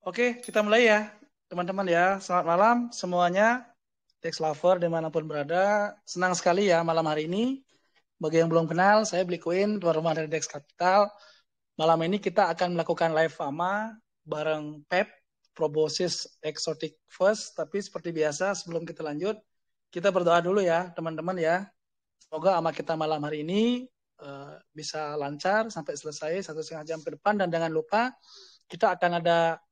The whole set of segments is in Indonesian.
Oke, kita mulai ya, teman-teman ya. Selamat malam semuanya, Dex Lover dimanapun berada. Senang sekali ya malam hari ini. Bagi yang belum kenal, saya Bli Queen, tuan rumah dari Dex Capital. Malam ini kita akan melakukan live fama bareng Pep, Proboscis Exotic First. Tapi seperti biasa, sebelum kita lanjut, kita berdoa dulu ya, teman-teman ya. Semoga ama kita malam hari ini bisa lancar sampai selesai 1,5 jam ke depan. Dan jangan lupa, kita akan ada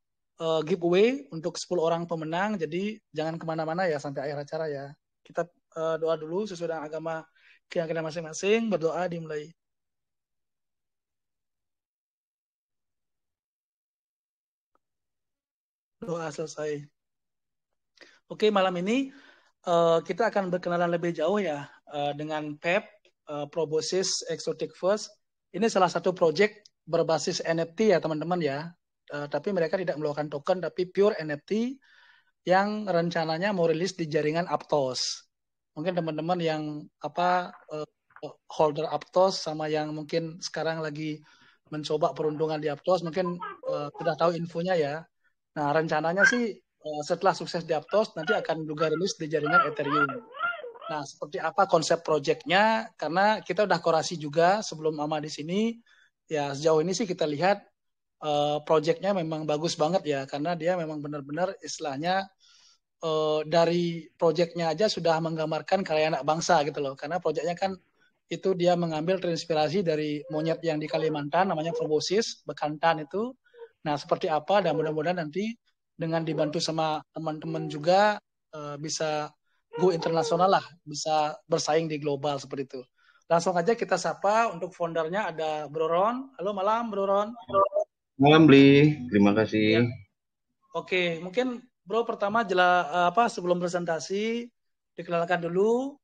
giveaway untuk 10 orang pemenang. Jadi jangan kemana-mana ya sampai akhir acara ya. Kita doa dulu sesuai dengan agama keyakinan masing-masing. Berdoa dimulai. Doa selesai. Oke, malam ini kita akan berkenalan lebih jauh ya dengan Pep, Proboscis Exotic First. Ini salah satu project berbasis NFT ya teman-teman ya. Tapi mereka tidak mengeluarkan token, tapi pure NFT yang rencananya mau rilis di jaringan Aptos. Mungkin teman-teman yang holder Aptos sama yang mungkin sekarang lagi mencoba peruntungan di Aptos mungkin sudah tahu infonya ya. Nah, rencananya sih setelah sukses di Aptos nanti akan juga rilis di jaringan Ethereum. Nah, seperti apa konsep projectnya? Karena kita udah korasi juga sebelum Ama di sini. Ya, sejauh ini sih kita lihat projectnya memang bagus banget ya, karena dia memang benar-benar istilahnya dari proyeknya aja sudah menggambarkan karya anak bangsa gitu loh. Karena proyeknya kan itu dia mengambil terinspirasi dari monyet yang di Kalimantan namanya Proboscis, bekantan itu. Nah, seperti apa dan mudah-mudahan nanti dengan dibantu sama teman-teman juga bisa go internasional lah, bisa bersaing di global seperti itu. Langsung aja kita sapa untuk foundernya ada Bro Ron. Halo malam Bro Ron. Malam Bli, terima Ya, kasih. oke, mungkin Bro pertama sebelum presentasi dikenalkan dulu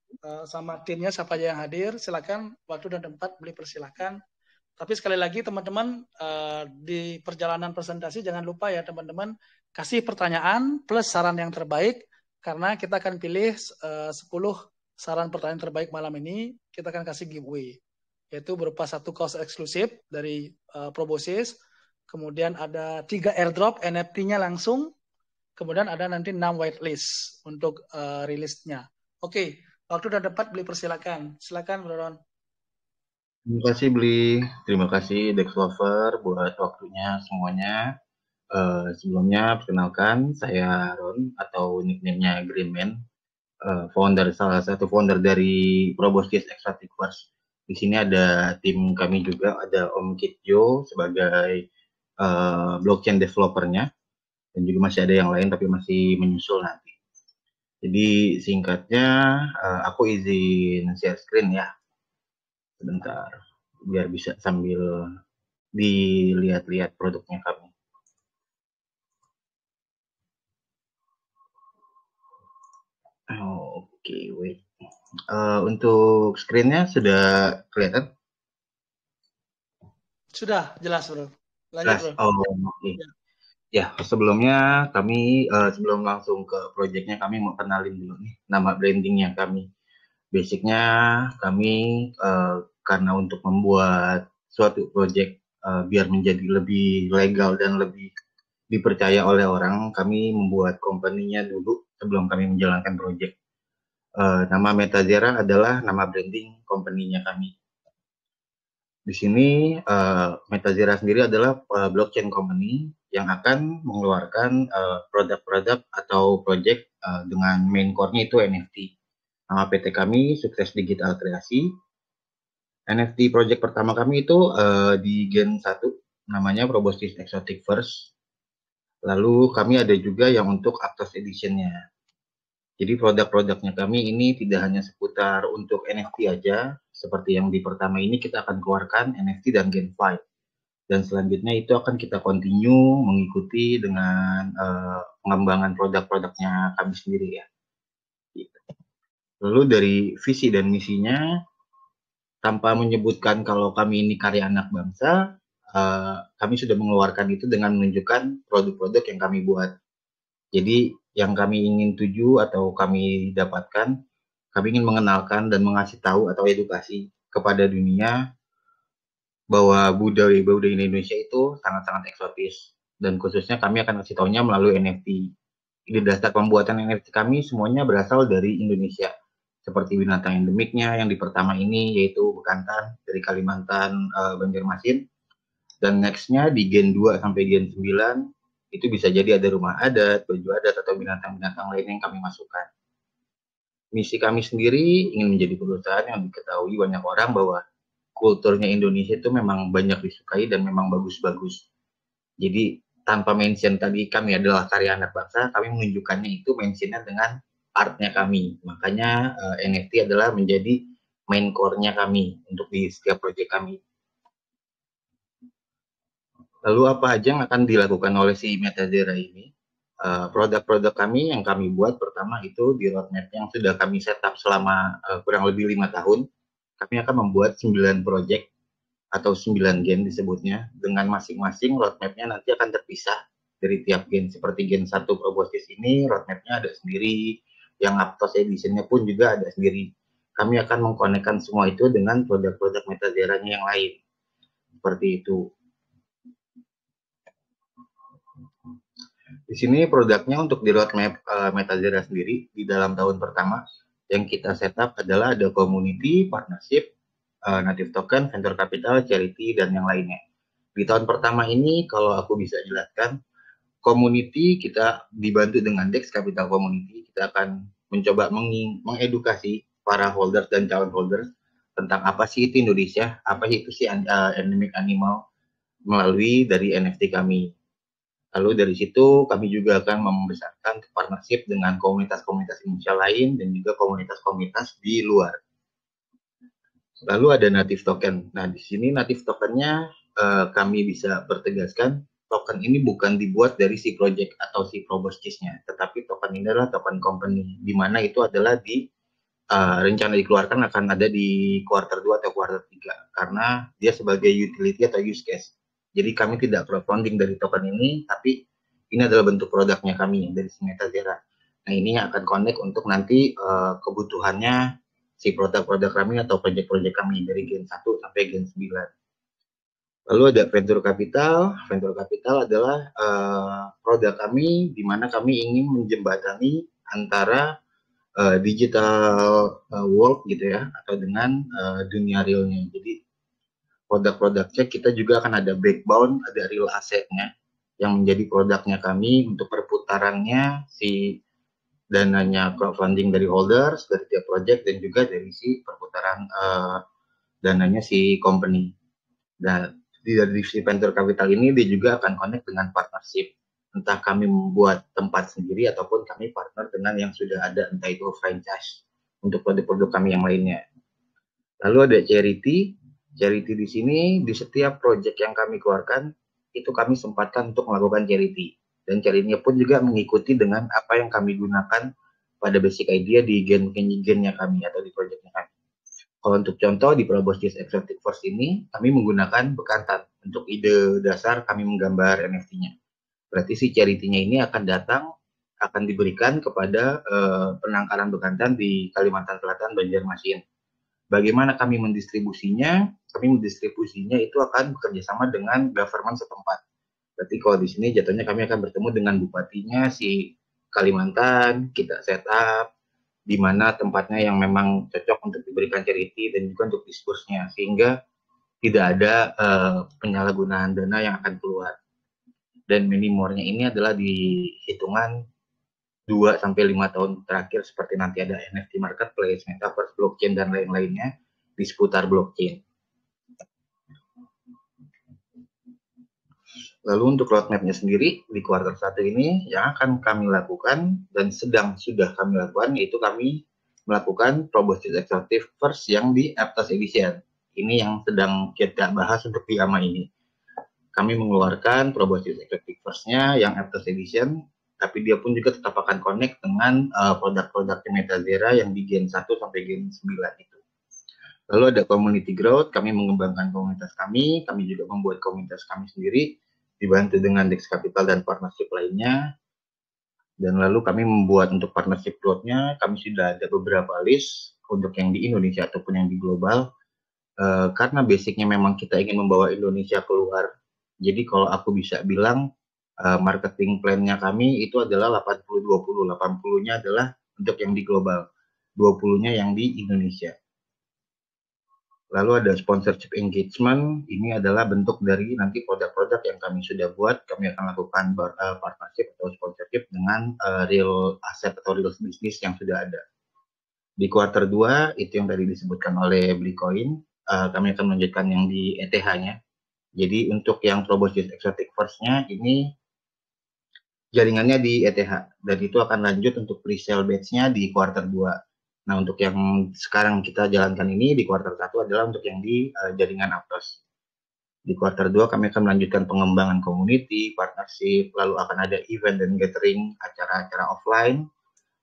sama timnya siapa aja yang hadir. Silakan waktu dan tempat beli persilakan. Tapi sekali lagi teman-teman di perjalanan presentasi jangan lupa ya teman-teman kasih pertanyaan plus saran yang terbaik karena kita akan pilih 10 saran pertanyaan terbaik malam ini. Kita akan kasih giveaway yaitu berupa satu kaos eksklusif dari Proboscis. Kemudian ada 3 airdrop NFT-nya langsung. Kemudian ada nanti 6 whitelist untuk rilisnya. Oke, waktu udah dapat beli persilakan. Silakan Bro Ron. Terima kasih Bli, terima kasih Dex Lover buat waktunya semuanya. Sebelumnya perkenalkan saya Ron atau nickname-nya Greenman, salah satu founder dari Proboscis Exotic First. Di sini ada tim kami juga, ada Om Kitjo sebagai blockchain developernya, dan juga masih ada yang lain tapi masih menyusul nanti. Jadi singkatnya, aku izin share screen ya, sebentar, biar bisa sambil dilihat-lihat produknya kami. Oke, wait. Untuk screen-nya sudah kelihatan? Sudah jelas Bro. Lanjut Jelas. Bro. Oh, oke. Ya. Ya, sebelumnya kami sebelum langsung ke project-nya kami mau kenalin dulu nih nama brandingnya kami. Basicnya kami karena untuk membuat suatu project biar menjadi lebih legal dan lebih dipercaya oleh orang, kami membuat company-nya dulu sebelum kami menjalankan project. Nama Metazera adalah nama branding company-nya kami. Di sini Metazera sendiri adalah blockchain company yang akan mengeluarkan produk-produk atau project dengan main core-nya itu NFT. Nama PT kami Sukses Digital Kreasi. NFT project pertama kami itu di Gen 1, namanya Proboscis Exotic First. Lalu kami ada juga yang untuk Aptos Edition-nya. Jadi produk-produknya kami ini tidak hanya seputar untuk NFT aja, seperti yang di pertama ini kita akan keluarkan NFT dan GameFi. Dan selanjutnya itu akan kita continue mengikuti dengan pengembangan produk-produknya kami sendiri ya. Lalu dari visi dan misinya, tanpa menyebutkan kalau kami ini karya anak bangsa, kami sudah mengeluarkan itu dengan menunjukkan produk-produk yang kami buat. Jadi yang kami ingin tuju atau kami dapatkan, kami ingin mengenalkan dan mengasih tahu atau edukasi kepada dunia bahwa budaya Indonesia itu sangat-sangat eksotis. dan khususnya kami akan kasih taunya melalui NFT. Ide dasar pembuatan NFT kami semuanya berasal dari Indonesia, seperti binatang endemiknya yang di pertama ini yaitu bekantan dari Kalimantan, Banjarmasin, dan nextnya di Gen 2 sampai Gen 9 itu bisa jadi ada rumah adat, baju adat, atau binatang-binatang lain yang kami masukkan. Misi kami sendiri ingin menjadi perusahaan yang diketahui banyak orang bahwa kulturnya Indonesia itu memang banyak disukai dan memang bagus-bagus. Jadi tanpa mention tadi kami adalah karya anak bangsa, kami menunjukkannya itu mentionnya dengan artnya kami. Makanya NFT adalah menjadi main core-nya kami untuk di setiap proyek kami. Lalu apa aja yang akan dilakukan oleh si Metadera ini? Produk-produk kami yang kami buat pertama itu di roadmap yang sudah kami setup selama kurang lebih 5 tahun. Kami akan membuat 9 project atau 9 gen disebutnya, dengan masing-masing roadmap-nya nanti akan terpisah dari tiap gen. Seperti gen 1 Proboscis ini roadmap-nya ada sendiri, yang Aptos edition-nya pun juga ada sendiri. Kami akan mengkonekkan semua itu dengan produk-produk Metadera-nya yang lain. Seperti itu. Di sini produknya untuk di roadmap Metadera sendiri di dalam tahun pertama yang kita setup adalah ada community, partnership, native token, venture capital, charity, dan yang lainnya. Di tahun pertama ini kalau aku bisa jelaskan, community kita dibantu dengan Dex Capital Community, kita akan mencoba mengedukasi para holders dan calon holders tentang apa sih itu Indonesia, apa itu sih endemic animal melalui dari NFT kami. Lalu dari situ kami juga akan membesarkan partnership dengan komunitas-komunitas Indonesia lain dan juga komunitas-komunitas di luar. Lalu ada native token. Nah, di sini native tokennya kami bisa pertegaskan, token ini bukan dibuat dari si project atau si Proboscis-nya, tetapi token ini adalah token company, di mana itu adalah di rencana dikeluarkan akan ada di quarter 2 atau quarter 3, karena dia sebagai utility atau use case. Jadi kami tidak crowdfunding dari token ini, tapi ini adalah bentuk produknya kami dari Metadera. Nah, ini yang akan connect untuk nanti kebutuhannya si produk-produk kami atau proyek-proyek kami dari Gen 1 sampai Gen 9. Lalu ada venture capital. Venture capital adalah produk kami di mana kami ingin menjembatani antara digital world gitu ya, atau dengan dunia realnya. Jadi produk-produknya kita juga akan ada backbone, ada real assetnya yang menjadi produknya kami untuk perputarannya si dananya crowdfunding dari holders, dari tiap project, dan juga dari si perputaran dananya si company. Dan dari si venture capital ini dia juga akan connect dengan partnership. Entah kami membuat tempat sendiri ataupun kami partner dengan yang sudah ada, entah itu franchise untuk produk-produk kami yang lainnya. Lalu ada charity. Charity di sini di setiap project yang kami keluarkan itu kami sempatkan untuk melakukan charity. Dan charity-nya pun juga mengikuti dengan apa yang kami gunakan pada basic idea di gen-gennya kami atau di projectnya kami. Kalau untuk contoh di Proboscis Exotic Force ini kami menggunakan bekantan untuk ide dasar kami menggambar NFT-nya. Berarti si charity-nya ini akan datang, akan diberikan kepada penangkaran bekantan di Kalimantan Selatan, Banjarmasin. Bagaimana kami mendistribusinya? Kami mendistribusinya itu akan bekerjasama dengan government setempat. Berarti kalau di sini jatuhnya kami akan bertemu dengan bupatinya si Kalimantan, kita set up di mana tempatnya yang memang cocok untuk diberikan charity dan juga untuk disburse-nya, sehingga tidak ada penyalahgunaan dana yang akan keluar. Dan minimornya ini adalah di hitungan 2 sampai 5 tahun terakhir, seperti nanti ada NFT marketplace, metaverse, blockchain, dan lain-lainnya di seputar blockchain. Lalu untuk roadmap-nya sendiri di kuartal 1 ini yang akan kami lakukan dan sudah kami lakukan, yaitu kami melakukan Proboscis Exotic First yang di Aptos Edition. Ini yang sedang kita bahas untuk di AMA ini. Kami mengeluarkan Proboscis Exotic First-nya yang Aptos Edition, tapi dia pun juga tetap akan connect dengan produk-produk Metadera yang di Gen 1 sampai Gen 9 itu. Lalu ada community growth, kami mengembangkan komunitas kami juga membuat komunitas kami sendiri, dibantu dengan Dex Capital dan partnership lainnya. Dan lalu kami membuat untuk partnership growth-nya, kami sudah ada beberapa list untuk yang di Indonesia ataupun yang di global. Karena basicnya memang kita ingin membawa Indonesia keluar. Jadi kalau aku bisa bilang, marketing plan-nya kami itu adalah 80-20. 80-nya adalah untuk yang di global, 20-nya yang di Indonesia. Lalu ada sponsorship engagement, ini adalah bentuk dari nanti produk-produk yang kami sudah buat, kami akan lakukan partnership atau sponsorship dengan real asset atau real bisnis yang sudah ada. Di kuartal 2, itu yang tadi disebutkan oleh Blikoin, kami akan melanjutkan yang di ETH-nya. Jadi untuk yang Proboscis Exotic First-nya, ini jaringannya di ETH, dan itu akan lanjut untuk pre-sale batch-nya di kuartal 2. Nah, untuk yang sekarang kita jalankan ini di kuartal 1 adalah untuk yang di jaringan Aptos. Di kuartal 2 kami akan melanjutkan pengembangan community, partnership, lalu akan ada event dan gathering, acara-acara offline,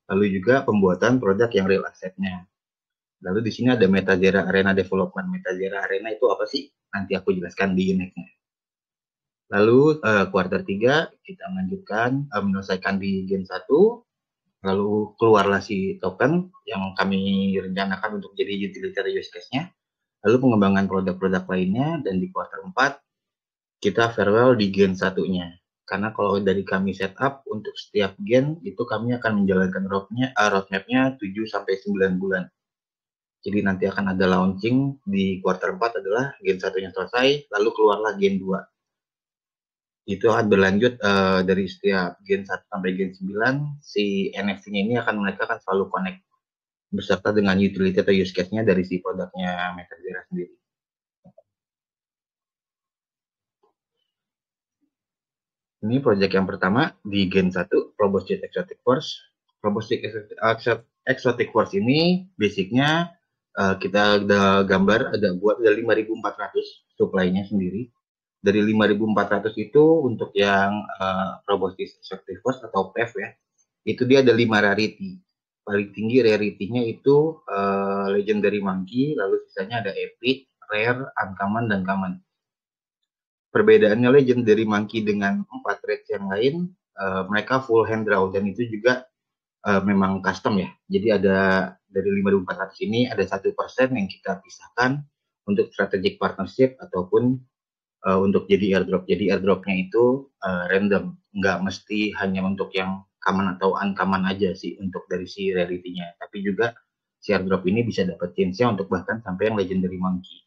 lalu juga pembuatan produk yang real asset-nya. Lalu di sini ada Metazera Arena Development. Metazera Arena itu apa sih? Nanti aku jelaskan di next-nya. Lalu kuartal 3 kita melanjutkan menyelesaikan di Gen 1, lalu keluarlah si token yang kami rencanakan untuk jadi utility use case-nya, lalu pengembangan produk-produk lainnya, dan di kuartal 4 kita farewell di Gen 1-nya. Karena kalau dari kami setup untuk setiap gen itu kami akan menjalankan roadmap-nya 7-9 bulan. Jadi nanti akan ada launching di kuartal 4 adalah Gen 1-nya selesai, lalu keluarlah Gen 2. Itu akan berlanjut dari setiap Gen 1 sampai Gen 9, si NFT-nya ini mereka akan selalu connect beserta dengan utility atau use case-nya dari si produknya Metazera sendiri. Ini project yang pertama di Gen 1, Proboscis Exotic Force. Proboscis Exotic Force ini basicnya kita ada gambar, ada 5.400 supply-nya sendiri. Dari 5.400 itu untuk yang Proboscis Exotic Force atau PEV ya, itu dia ada 5 rarity. Paling tinggi rarity-nya itu Legendary Monkey, lalu sisanya ada Epic, Rare, Uncommon, dan Common. Perbedaannya Legendary Monkey dengan 4 rates yang lain, mereka full hand draw, dan itu juga memang custom ya. Jadi ada dari 5.400 ini ada 1% yang kita pisahkan untuk strategic partnership ataupun untuk jadi airdrop. Jadi airdropnya itu random, nggak mesti hanya untuk yang common atau uncommon aja sih untuk dari si rarity-nya. Tapi juga si airdrop ini bisa dapat chance-nya untuk bahkan sampai yang Legendary Monkey.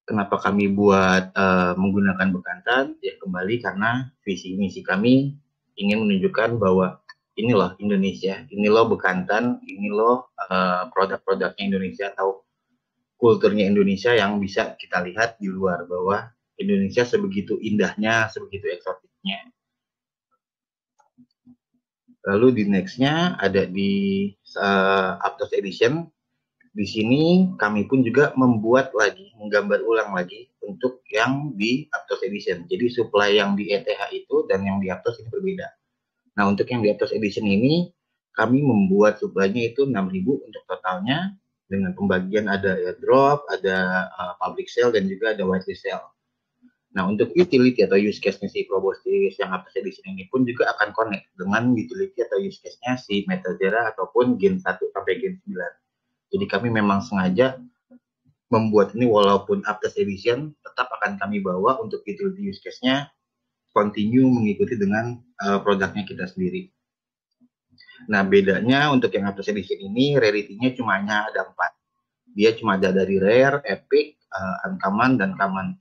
Kenapa kami buat menggunakan bekantan? Ya kembali karena visi misi kami ingin menunjukkan bahwa ini loh Indonesia, ini loh bekantan, ini loh produk-produknya Indonesia atau kulturnya Indonesia yang bisa kita lihat di luar, bahwa Indonesia sebegitu indahnya, sebegitu eksotiknya. Lalu di next-nya ada di Aptos Edition. Di sini kami pun juga membuat lagi, menggambar ulang lagi untuk yang di Aptos Edition. Jadi supply yang di ETH itu dan yang di Aptos ini berbeda. Nah, untuk yang di Aptos Edition ini kami membuat supply-nya itu 6.000 untuk totalnya, dengan pembagian ada airdrop, ada public sale, dan juga ada whitelist sale. Nah, untuk utility atau use case-nya si Proboscis yang Aptos Edition ini pun juga akan connect dengan utility atau use case-nya si Metazera ataupun Gen 1 sampai Gen 9. Jadi kami memang sengaja membuat ini walaupun Aptos Edition tetap akan kami bawa untuk utility use case-nya continue mengikuti dengan produknya kita sendiri. Nah, bedanya untuk yang Aptos Edition ini, rarity-nya cuma ada 4. Dia cuma ada dari Rare, Epic, Uncommon, dan Common.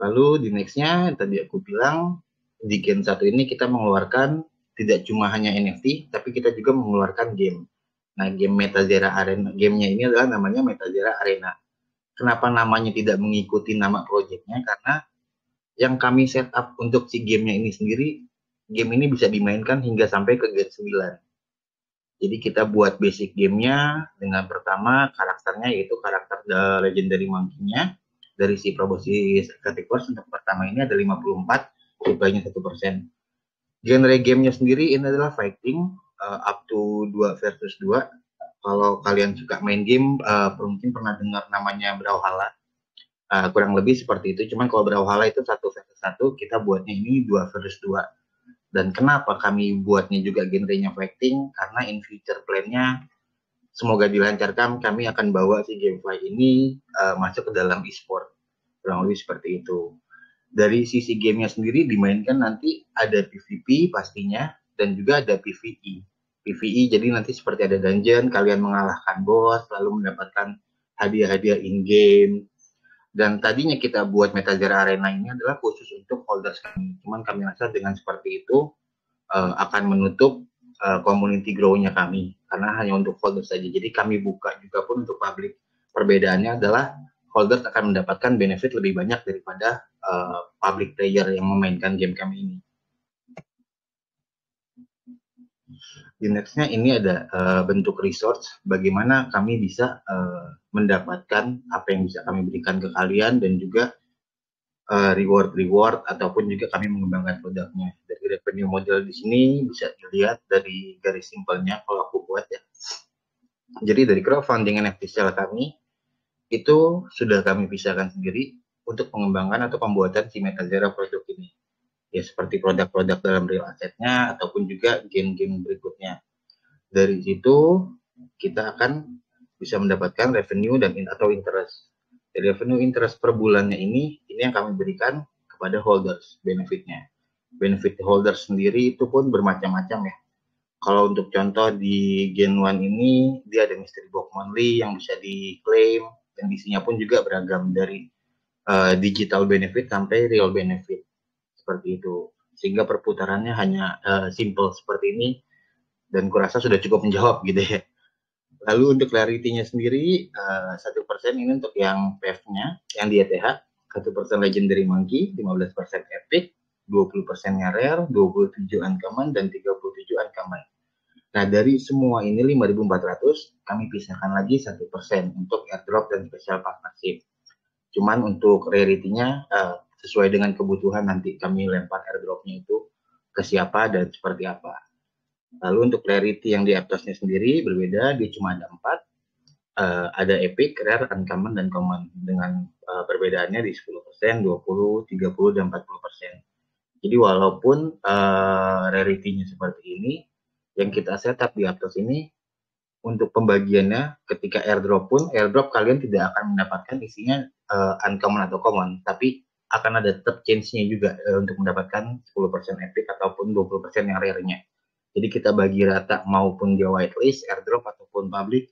Lalu di next-nya, tadi aku bilang, di Gen 1 ini kita mengeluarkan tidak cuma hanya NFT, tapi kita juga mengeluarkan game. Nah, game Metazera Arena, gamenya ini adalah namanya Metazera Arena. Kenapa namanya tidak mengikuti nama projectnya? Karena yang kami set up untuk si gamenya ini sendiri, game ini bisa dimainkan hingga sampai ke Gen 9. Jadi kita buat basic gamenya dengan pertama karakternya yaitu karakter Legendary Monkey-nya dari si Proboscis Exotic Force. Untuk pertama ini ada 54, supply-nya 1%. Genre gamenya sendiri ini adalah fighting up to 2 versus 2. Kalau kalian suka main game, mungkin pernah dengar namanya Brawlhalla. Kurang lebih seperti itu, cuman kalau Brawlhalla itu 1 versus 1, kita buatnya ini 2 versus 2. Dan kenapa kami buatnya juga genrenya fighting? Karena in future plan-nya semoga dilancarkan, kami akan bawa si Gamefly ini masuk ke dalam e-sport. Kurang lebih seperti itu. Dari sisi gamenya sendiri dimainkan nanti ada PvP pastinya dan juga ada PvE. PvE jadi nanti seperti ada dungeon, kalian mengalahkan bos, lalu mendapatkan hadiah-hadiah in-game. Dan tadinya kita buat Metazera Arena ini adalah khusus untuk holders kami. Cuman kami rasa dengan seperti itu akan menutup community grow-nya kami. Karena hanya untuk holders saja. Jadi kami buka juga pun untuk public. Perbedaannya adalah holders akan mendapatkan benefit lebih banyak daripada public player yang memainkan game kami ini. Di nextnya ini ada bentuk resource, bagaimana kami bisa mendapatkan apa yang bisa kami berikan ke kalian dan juga reward ataupun juga kami mengembangkan produknya. Dari revenue model di sini bisa dilihat dari garis simpelnya kalau aku buat ya. Jadi dari crowdfunding NFT secara kami itu sudah kami pisahkan sendiri untuk pengembangan atau pembuatan si Metazera produk ini. Ya seperti produk-produk dalam real assetnya ataupun juga game-game berikutnya. Dari situ kita akan bisa mendapatkan revenue dan atau interest. Dari revenue interest per bulannya ini yang kami berikan kepada holders benefitnya. Benefit holders sendiri itu pun bermacam-macam ya. Kalau untuk contoh di Gen 1 ini dia ada mystery box monthly yang bisa diklaim dan isinya pun juga beragam dari digital benefit sampai real benefit. Seperti itu, sehingga perputarannya hanya simple seperti ini dan kurasa sudah cukup menjawab gitu ya. Lalu untuk clarity-nya sendiri 1% ini untuk yang PF-nya yang di ETH, 1% Legendary Monkey, 15% Epic, 20%-nya Rare, 27 Uncommon dan 37 Uncommon. Nah dari semua ini 5.400 kami pisahkan lagi 1% untuk airdrop dan special partnership. Cuman untuk rarity-nya sesuai dengan kebutuhan nanti kami lempar airdropnya itu ke siapa dan seperti apa. Lalu untuk rarity yang di Aptosnya sendiri berbeda, dia cuma ada 4. Ada epic, rare, uncommon, dan common. Dengan perbedaannya di 10%, 20%, 30%, dan 40%. Jadi walaupun rarity-nya seperti ini, yang kita setup di Aptos ini, untuk pembagiannya ketika airdrop pun, airdrop kalian tidak akan mendapatkan isinya uncommon atau common, tapi akan ada tetap change-nya juga untuk mendapatkan 10% epic ataupun 20% yang rare-nya. Jadi kita bagi rata maupun dia whitelist, airdrop ataupun public,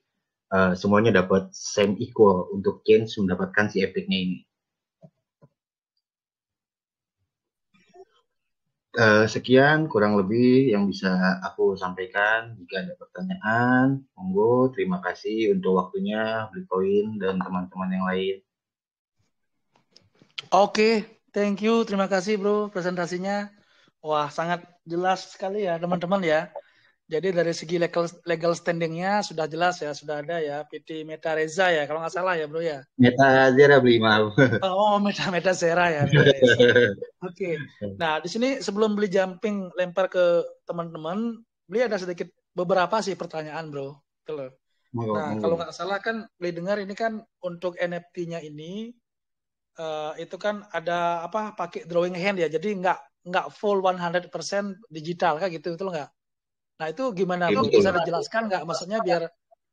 semuanya dapat same equal untuk change mendapatkan si epic-nya ini. Sekian kurang lebih yang bisa aku sampaikan. Jika ada pertanyaan, monggo. Terima kasih untuk waktunya, Bitcoin dan teman-teman yang lain. Oke, thank you. Terima kasih bro presentasinya. Wah, sangat jelas sekali ya teman-teman ya. Jadi dari segi legal standingnya sudah jelas ya, sudah ada ya PT Meta Reza ya, kalau nggak salah ya bro ya. Metazera beli maaf. Oh, Meta Zera ya, Meta Reza. Oke. Nah, di sini sebelum beli jumping lempar ke teman-teman, beli ada sedikit beberapa sih pertanyaan bro. Gitu. Nah, kalau nggak salah kan beli dengar ini kan untuk NFT-nya ini itu kan ada apa pakai drawing hand ya, jadi nggak full 100% digital kan gitu betul nggak? Nah itu gimana bro? Bisa dijelaskan nggak? Maksudnya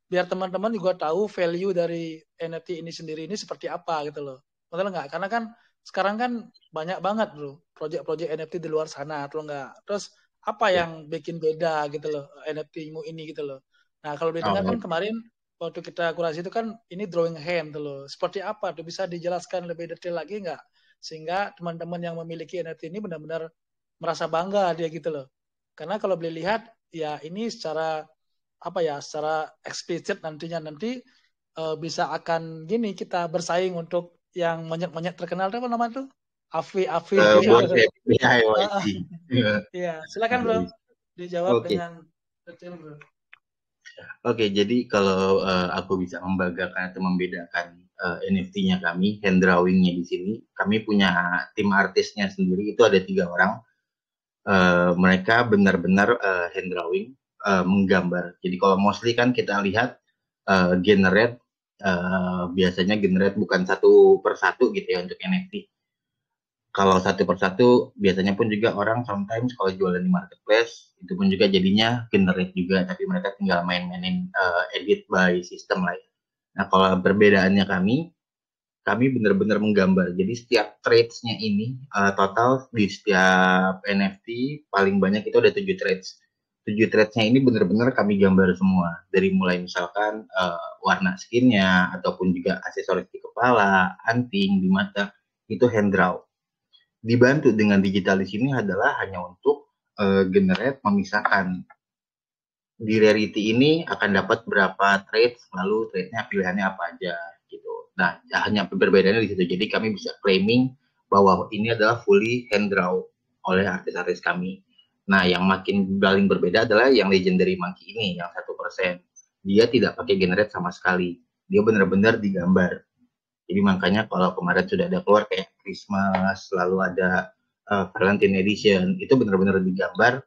biar teman-teman juga tahu value dari NFT ini sendiri ini seperti apa gitu loh. Betul nggak? Karena kan sekarang kan banyak banget bro proyek-proyek NFT di luar sana atau enggak. Terus apa yang bikin beda gitu loh NFT-mu ini gitu loh. Nah kalau didengar kan kemarin waktu kita kurasi itu kan ini drawing hand tuh loh. Seperti apa tuh bisa dijelaskan lebih detail lagi nggak? Sehingga teman-teman yang memiliki NFT ini benar-benar merasa bangga dia gitu loh. Karena kalau boleh lihat ya ini secara apa ya secara eksplisit nantinya bisa akan gini kita bersaing untuk yang monyet-monyet terkenal itu apa namanya tuh? Afi ya silakan bro dijawab dengan detail bro. Oke, jadi kalau aku bisa membanggakan atau membedakan NFT-nya kami, hand drawing-nya di sini, kami punya tim artisnya sendiri, itu ada 3 orang. Mereka benar-benar hand drawing, menggambar. Jadi kalau mostly kan kita lihat generate, biasanya generate bukan satu per satu gitu ya untuk NFT. Kalau satu per satu biasanya pun juga orang sometimes kalau jualan di marketplace itu pun juga jadinya generate juga, tapi mereka tinggal main-mainin edit by system lah ya. Nah kalau perbedaannya kami benar-benar menggambar. Jadi setiap trades-nya ini total di setiap NFT paling banyak itu ada 7 trades. 7 trades-nya ini benar-benar kami gambar semua. Dari mulai misalkan warna skinnya, ataupun juga aksesoris di kepala, anting, di mata, itu hand draw. Dibantu dengan digital di sini adalah hanya untuk generate, memisahkan di rarity ini akan dapat berapa trade, lalu trade-nya pilihannya apa aja gitu. Nah, hanya perbedaannya di situ. Jadi kami bisa claiming bahwa ini adalah fully hand draw oleh artis-artis kami. Nah, yang makin paling berbeda adalah yang Legendary Monkey ini, yang 1%. Dia tidak pakai generate sama sekali. Dia benar-benar digambar. Jadi makanya kalau kemarin sudah ada keluar kayak Christmas, lalu ada Valentine Edition, itu benar-benar digambar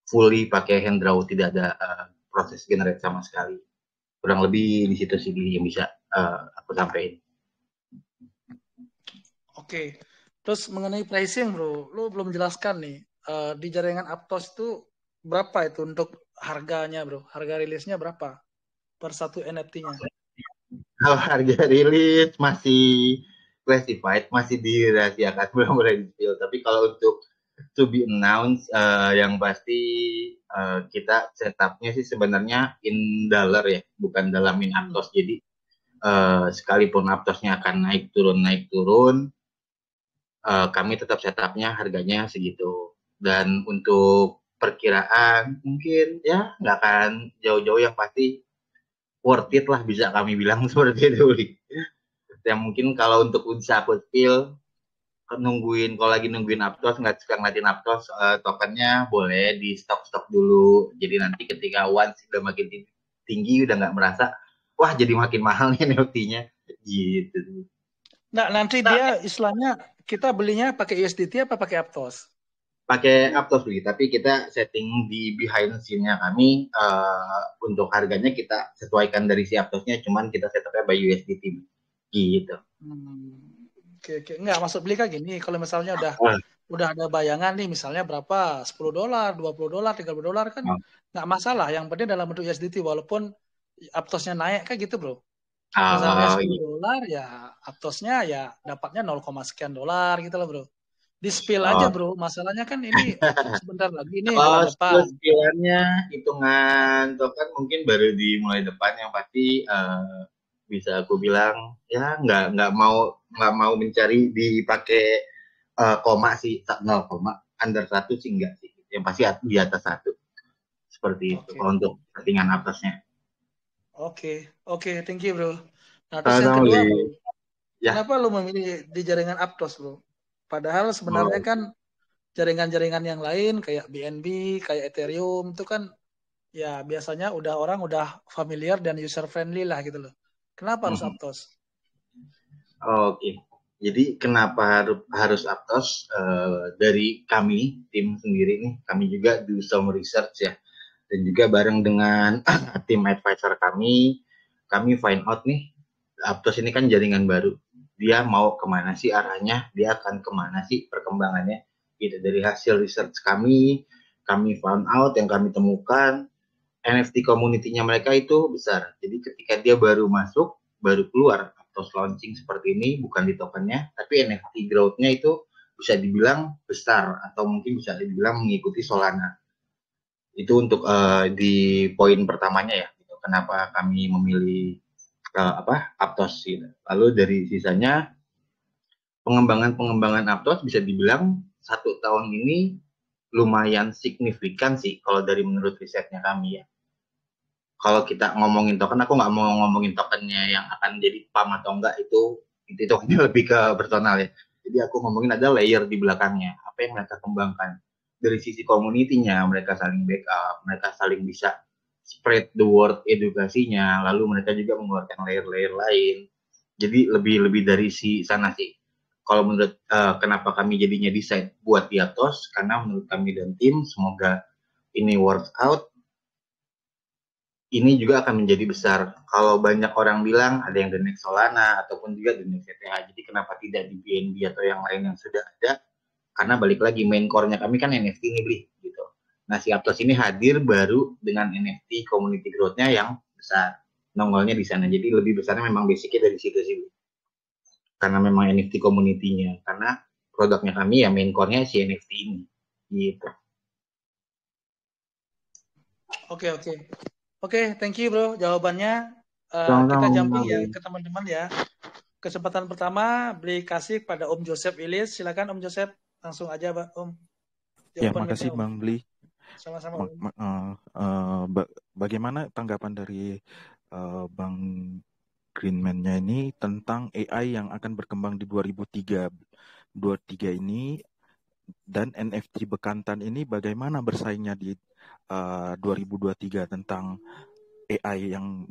fully pakai hand draw, tidak ada proses generate sama sekali. Kurang lebih di situ sih yang bisa aku sampaikan. Oke. Terus mengenai pricing bro, lu belum jelaskan nih di jaringan Aptos itu berapa itu untuk harganya bro? Harga rilisnya berapa per satu NFT-nya? Kalau harga rilis masih classified, masih dirahasiakan, belum boleh di-spill. Tapi kalau untuk to be announced, yang pasti kita setupnya sih sebenarnya in dollar ya, bukan dalam in Aptos. Jadi sekalipun Aptosnya akan naik turun, kami tetap setupnya harganya segitu. Dan untuk perkiraan mungkin ya nggak akan jauh-jauh, yang pasti worth it lah bisa kami bilang seperti itu. Yang mungkin kalau untuk bisa aku spill, kalau lagi nungguin Aptos, nggak suka ngeliatin Aptos, tokennya boleh di stok dulu. Jadi nanti ketika once udah makin tinggi, udah nggak merasa, wah jadi makin mahal nih NFT-nya. Gitu. Nah, nanti dia istilahnya kita belinya pakai USDT apa pakai Aptos? Pakai Aptos beli, tapi kita setting di behind scene-nya kami, untuk harganya kita sesuaikan dari si Aptosnya, cuman kita setupnya by USDT gitu. Oke. Nggak, maksud beli kan gini, kalau misalnya udah ada bayangan nih, misalnya berapa, $10, $20, $30 kan nggak masalah. Yang penting dalam bentuk USDT, walaupun Aptosnya naik kan gitu bro. Misalnya $10 ya Aptosnya ya dapatnya 0, sekian dolar gitu loh bro. Di spill aja bro, masalahnya kan ini sebentar lagi nih bulan depan. Spillannya hitungan token mungkin baru dimulai depan, yang pasti bisa aku bilang ya nggak mau mencari dipakai koma sih, 0, under 1 sih enggak sih, yang pasti di atas 1 seperti itu kalau untuk settingan atasnya. Oke, thank you bro. Nah terus yang kedua bro, kenapa lu memilih di jaringan Aptos bro? Padahal sebenarnya kan jaringan-jaringan yang lain kayak BNB, kayak Ethereum itu kan ya biasanya orang udah familiar dan user friendly lah gitu loh. Kenapa harus Aptos? Oke. Jadi kenapa harus Aptos? Dari kami tim sendiri nih, kami juga do some research ya, dan juga bareng dengan tim advisor kami find out nih, Aptos ini kan jaringan baru, dia mau kemana sih arahnya, dia akan kemana sih perkembangannya gitu. Dari hasil research kami found out, yang kami temukan NFT community-nya mereka itu besar. Jadi ketika dia baru keluar atau launching seperti ini, bukan di tokennya, tapi NFT growth-nya itu bisa dibilang besar, atau mungkin bisa dibilang mengikuti Solana. Itu untuk di poin pertamanya ya, gitu. Kenapa kami memilih Aptos gitu. Lalu dari sisanya pengembangan Aptos bisa dibilang 1 tahun ini lumayan signifikan sih kalau dari menurut risetnya kami ya. Kalau kita ngomongin token, aku nggak mau ngomongin tokennya yang akan jadi PAM atau enggak, itu tokennya lebih ke personal ya. Jadi aku ngomongin ada layer di belakangnya, apa yang mereka kembangkan. Dari sisi community-nya, mereka saling backup, mereka saling bisa spread the word edukasinya, lalu mereka juga mengeluarkan layer-layer lain. Jadi lebih dari sana sih. Kalau menurut kenapa kami jadinya decide buat di Aptos, karena menurut kami dan tim, semoga ini work out, ini juga akan menjadi besar. Kalau banyak orang bilang ada yang the next Solana ataupun juga the next ETH, jadi kenapa tidak di BNB atau yang lain yang sudah ada? Karena balik lagi main core-nya kami kan NFT ini beli gitu. Nah si Aptos ini hadir baru dengan NFT community growth-nya yang besar, nongolnya di sana. Jadi lebih besarnya memang basicnya dari situ sih. karena memang NFT community-nya, karena produknya kami ya main core-nya si NFT ini gitu. Oke, thank you bro jawabannya. Kita jumping ya ke teman-teman ya. Kesempatan pertama beli kasih pada Om Joseph Ilis. Silakan Om Joseph, langsung aja Om. Ya, makasih Bang Bli. Sama-sama. Bagaimana tanggapan dari Bang Greenman-nya ini tentang AI yang akan berkembang di 2023 ini, dan NFT bekantan ini bagaimana bersaingnya di 2023 tentang AI yang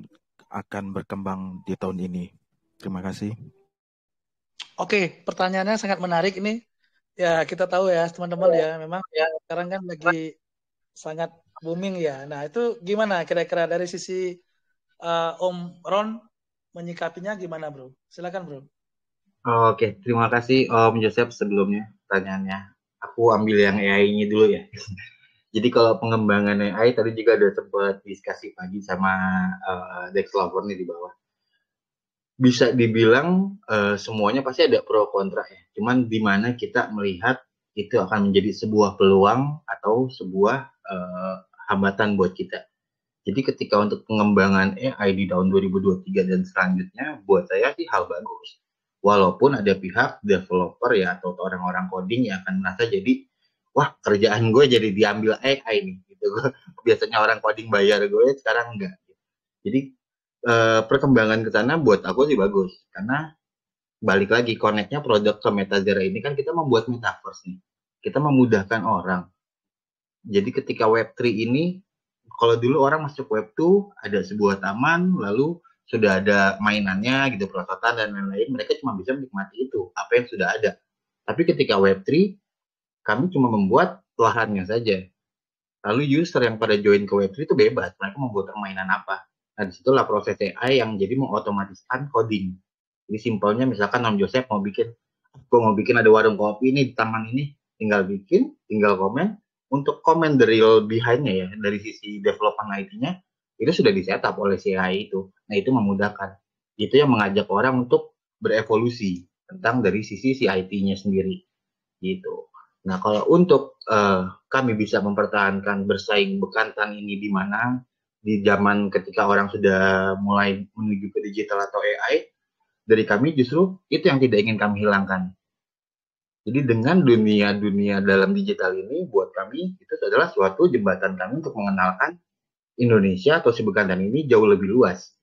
akan berkembang di tahun ini? Terima kasih. Oke, pertanyaannya sangat menarik ini. Ya, kita tahu ya teman-teman ya, memang ya sekarang kan lagi sangat booming ya. Nah, itu gimana kira-kira dari sisi Om Ron menyikapinya gimana, Bro? Silakan, Bro. Oke, terima kasih Om Joseph sebelumnya pertanyaannya. Aku ambil yang AI-nya dulu ya. Jadi kalau pengembangan AI tadi juga ada sempat diskusi pagi sama Dex Lover nih di bawah. Bisa dibilang semuanya pasti ada pro kontra ya. Cuman di mana kita melihat itu akan menjadi sebuah peluang atau sebuah hambatan buat kita. Jadi ketika untuk pengembangan AI di tahun 2023 dan selanjutnya, buat saya sih hal bagus. Walaupun ada pihak developer ya atau orang-orang coding yang akan merasa jadi, wah kerjaan gue jadi diambil AI nih. Gitu. Biasanya orang coding bayar gue, sekarang enggak. Jadi perkembangan ke sana buat aku sih bagus. Karena balik lagi, connect-nya produk ke Metazera ini kan kita membuat metaverse nih. Kita memudahkan orang. Jadi ketika Web3 ini, kalau dulu orang masuk Web2, ada sebuah taman, lalu sudah ada mainannya gitu, perosotan dan lain-lain, mereka cuma bisa menikmati itu, apa yang sudah ada. Tapi ketika Web3, kami cuma membuat lahannya saja. Lalu user yang pada join ke Web3 itu bebas, mereka membuat permainan apa. Nah, disitulah proses AI yang jadi mengotomatiskan coding. Jadi simpelnya misalkan Om Joseph mau bikin ada warung kopi nih di taman ini, tinggal bikin, tinggal komen. Untuk komen the real behind-nya ya, dari sisi development IT-nya, itu sudah di-setup oleh si AI itu. Nah, itu memudahkan. Itu yang mengajak orang untuk berevolusi tentang dari sisi si IT-nya sendiri. Gitu. Nah, kalau untuk kami bisa mempertahankan bersaing bekantan ini di mana di zaman ketika orang sudah mulai menuju ke digital atau AI, dari kami justru itu yang tidak ingin kami hilangkan. Jadi dengan dunia dalam digital ini buat kami itu adalah suatu jembatan kami untuk mengenalkan Indonesia atau si bekantan ini jauh lebih luas.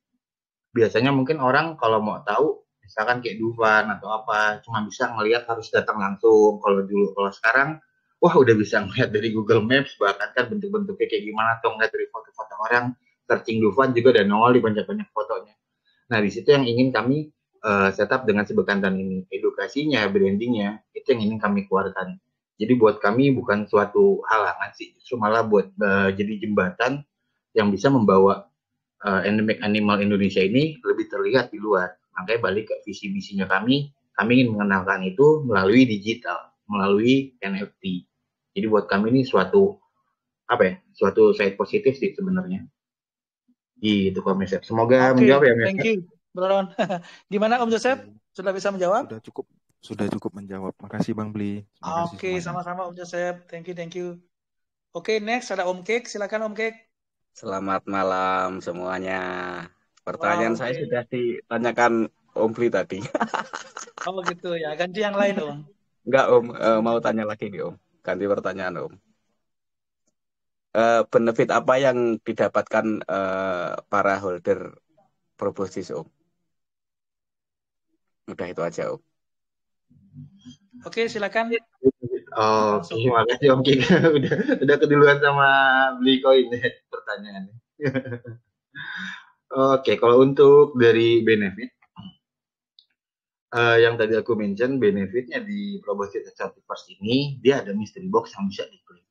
Biasanya mungkin orang kalau mau tahu misalkan kayak Dufan atau apa cuma bisa ngelihat harus datang langsung. Kalau sekarang wah udah bisa ngelihat dari Google Maps, bahkan kan bentuk-bentuknya kayak gimana, atau ngeliat dari foto-foto orang, searching Dufan juga ada nongol di banyak-banyak fotonya. Nah, di situ yang ingin kami setup dengan si bekantan ini. Edukasinya, brandingnya, itu yang ingin kami keluarkan. Jadi buat kami bukan suatu halangan sih, justru malah buat jadi jembatan yang bisa membawa endemic animal Indonesia ini lebih terlihat di luar. Makanya balik ke visi-misinya kami ingin mengenalkan itu melalui digital, melalui NFT. Jadi buat kami ini suatu side positif sih sebenarnya. Gitu Om Joseph. Semoga menjawab ya, Mas. Thank you, Bro Ron. Gimana Om Joseph? Sudah bisa menjawab? Sudah cukup menjawab. Makasih Bang Bli. Oke, sama-sama Om Joseph. Thank you. Oke, next ada Om Kek. Silakan Om Kek. Selamat malam semuanya. Pertanyaan saya sudah ditanyakan Om Bli tadi. Oh gitu ya, ganti yang lain Om. Enggak Om, mau tanya lagi nih Om. Ganti pertanyaan Om. Benefit apa yang didapatkan para holder Proboscis Om? Udah itu aja Om. Oke, silakan. Terima kasih Om Kik. udah keduluan sama beli koin pertanyaannya. Oke, kalau untuk dari benefit, yang tadi aku mention, benefitnya di Proboscis Exotic First ini, dia ada mystery box yang bisa diklik.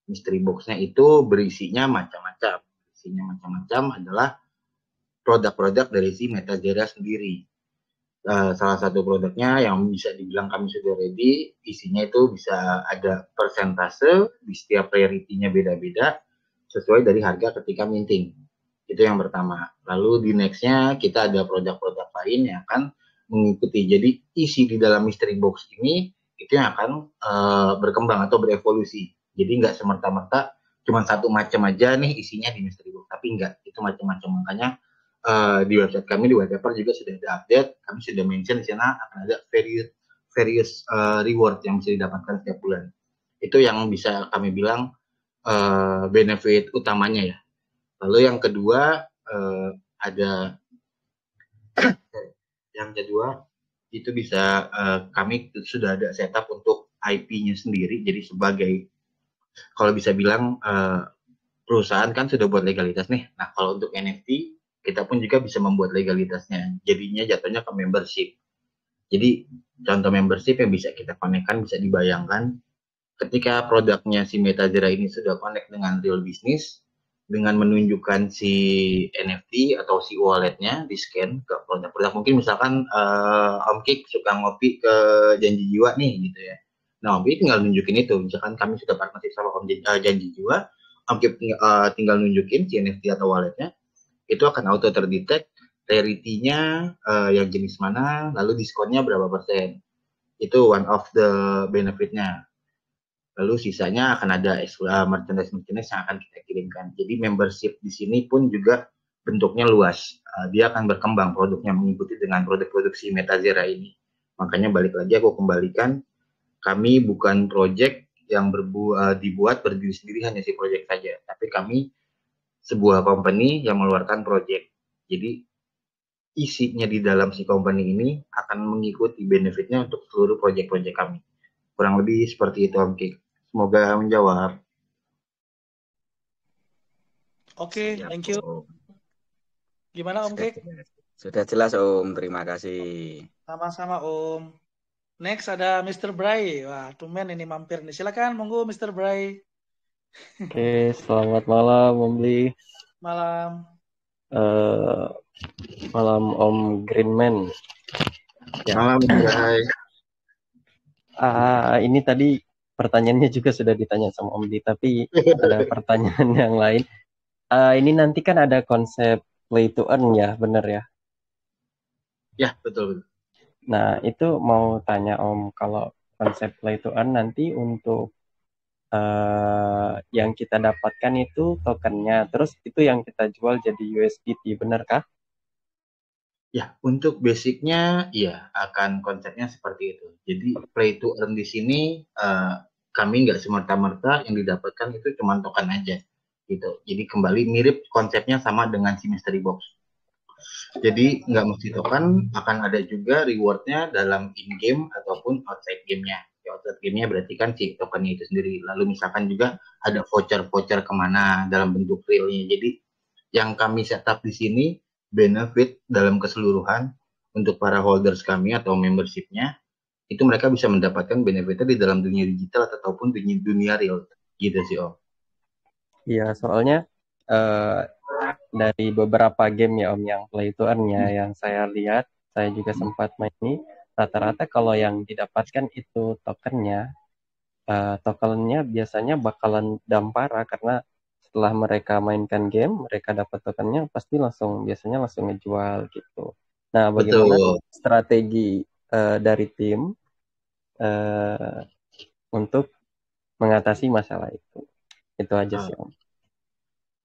Mystery box-nya itu berisinya macam-macam. Isinya macam-macam adalah produk-produk dari si Metazera sendiri. Salah satu produknya yang bisa dibilang kami sudah ready, isinya itu bisa ada persentase, di setiap priority-nya beda-beda, sesuai dari harga ketika minting. Itu yang pertama. Lalu di next-nya kita ada produk-produk lain yang akan mengikuti. Jadi isi di dalam mystery box ini itu yang akan berkembang atau berevolusi. Jadi nggak semerta-merta cuma satu macam aja nih isinya di mystery box, tapi enggak, itu macam-macam. Makanya di website kami, di white paper juga sudah ada update, kami sudah mention di sana akan ada various reward yang bisa didapatkan setiap bulan. Itu yang bisa kami bilang benefit utamanya ya. Lalu yang kedua ada yang kedua itu bisa kami sudah ada setup untuk IP-nya sendiri. Jadi sebagai kalau bisa bilang perusahaan kan sudah buat legalitas nih. Nah kalau untuk NFT kita pun juga bisa membuat legalitasnya. Jadinya jatuhnya ke membership. Jadi contoh membership yang bisa kita konekkan, bisa dibayangkan ketika produknya si MetaZera ini sudah connect dengan real business, dengan menunjukkan si NFT atau si walletnya di scan ke produk-produk. Mungkin misalkan Om Kik suka ngopi ke Janji Jiwa nih gitu ya. Nah Om Kik tinggal nunjukin itu. Misalkan kami sudah partnership sama Janji Jiwa, Om Kik tinggal nunjukin si NFT atau walletnya, itu akan auto terdetek rarity-nya yang jenis mana, lalu diskonnya berapa persen. Itu one of the benefit-nya. Lalu sisanya akan ada merchandise yang akan kita kirimkan. Jadi membership di sini pun juga bentuknya luas. Dia akan berkembang produknya mengikuti dengan produk-produk si MetaZera ini. Makanya balik lagi aku kembalikan, kami bukan project yang dibuat berdiri sendiri hanya si project saja, tapi kami sebuah company yang mengeluarkan project. Jadi isinya di dalam si company ini akan mengikuti benefitnya untuk seluruh project-project kami. Kurang lebih seperti itu Om Kik. Semoga menjawab. Oke, thank you. Gimana Om Kik? Sudah jelas Om, terima kasih. Sama-sama Om. Next ada Mr. Bray. Wah, tumben ini mampir nih. Silakan, monggo Mr. Bray. Oke, selamat malam Om Li. Malam. Malam Om Greenman. Ya. Malam Bray. Ini tadi pertanyaannya juga sudah ditanya sama Om Li, tapi ada pertanyaan yang lain. Ini nanti kan ada konsep play to earn ya, benar ya? Ya, betul. Nah, itu mau tanya Om, kalau konsep play to earn nanti untuk yang kita dapatkan itu tokennya, terus itu yang kita jual jadi USDT, benarkah? Ya, untuk basicnya, ya akan konsepnya seperti itu. Jadi play to earn di sini kami nggak semerta-merta yang didapatkan itu cuma token aja, gitu. Jadi kembali mirip konsepnya sama dengan si mystery box. Jadi nggak mesti token, akan ada juga rewardnya dalam in-game ataupun outside game-nya. Ya, outside game-nya berarti kan si tokennya itu sendiri. Lalu misalkan juga ada voucher-voucher kemana dalam bentuk realnya. Jadi yang kami setup di sini benefit dalam keseluruhan untuk para holders kami atau membership-nya, itu mereka bisa mendapatkan benefitnya di dalam dunia digital ataupun dunia real. Gitu sih Om. Iya, soalnya dari beberapa game ya Om yang play to earn-nya yang saya lihat, saya juga sempat main ini, rata-rata kalau yang didapatkan itu tokennya biasanya bakalan dampara, karena setelah mereka mainkan game, mereka dapat tokennya pasti biasanya langsung ngejual gitu. Nah, bagaimana strategi dari tim untuk mengatasi masalah itu? Itu aja sih Om.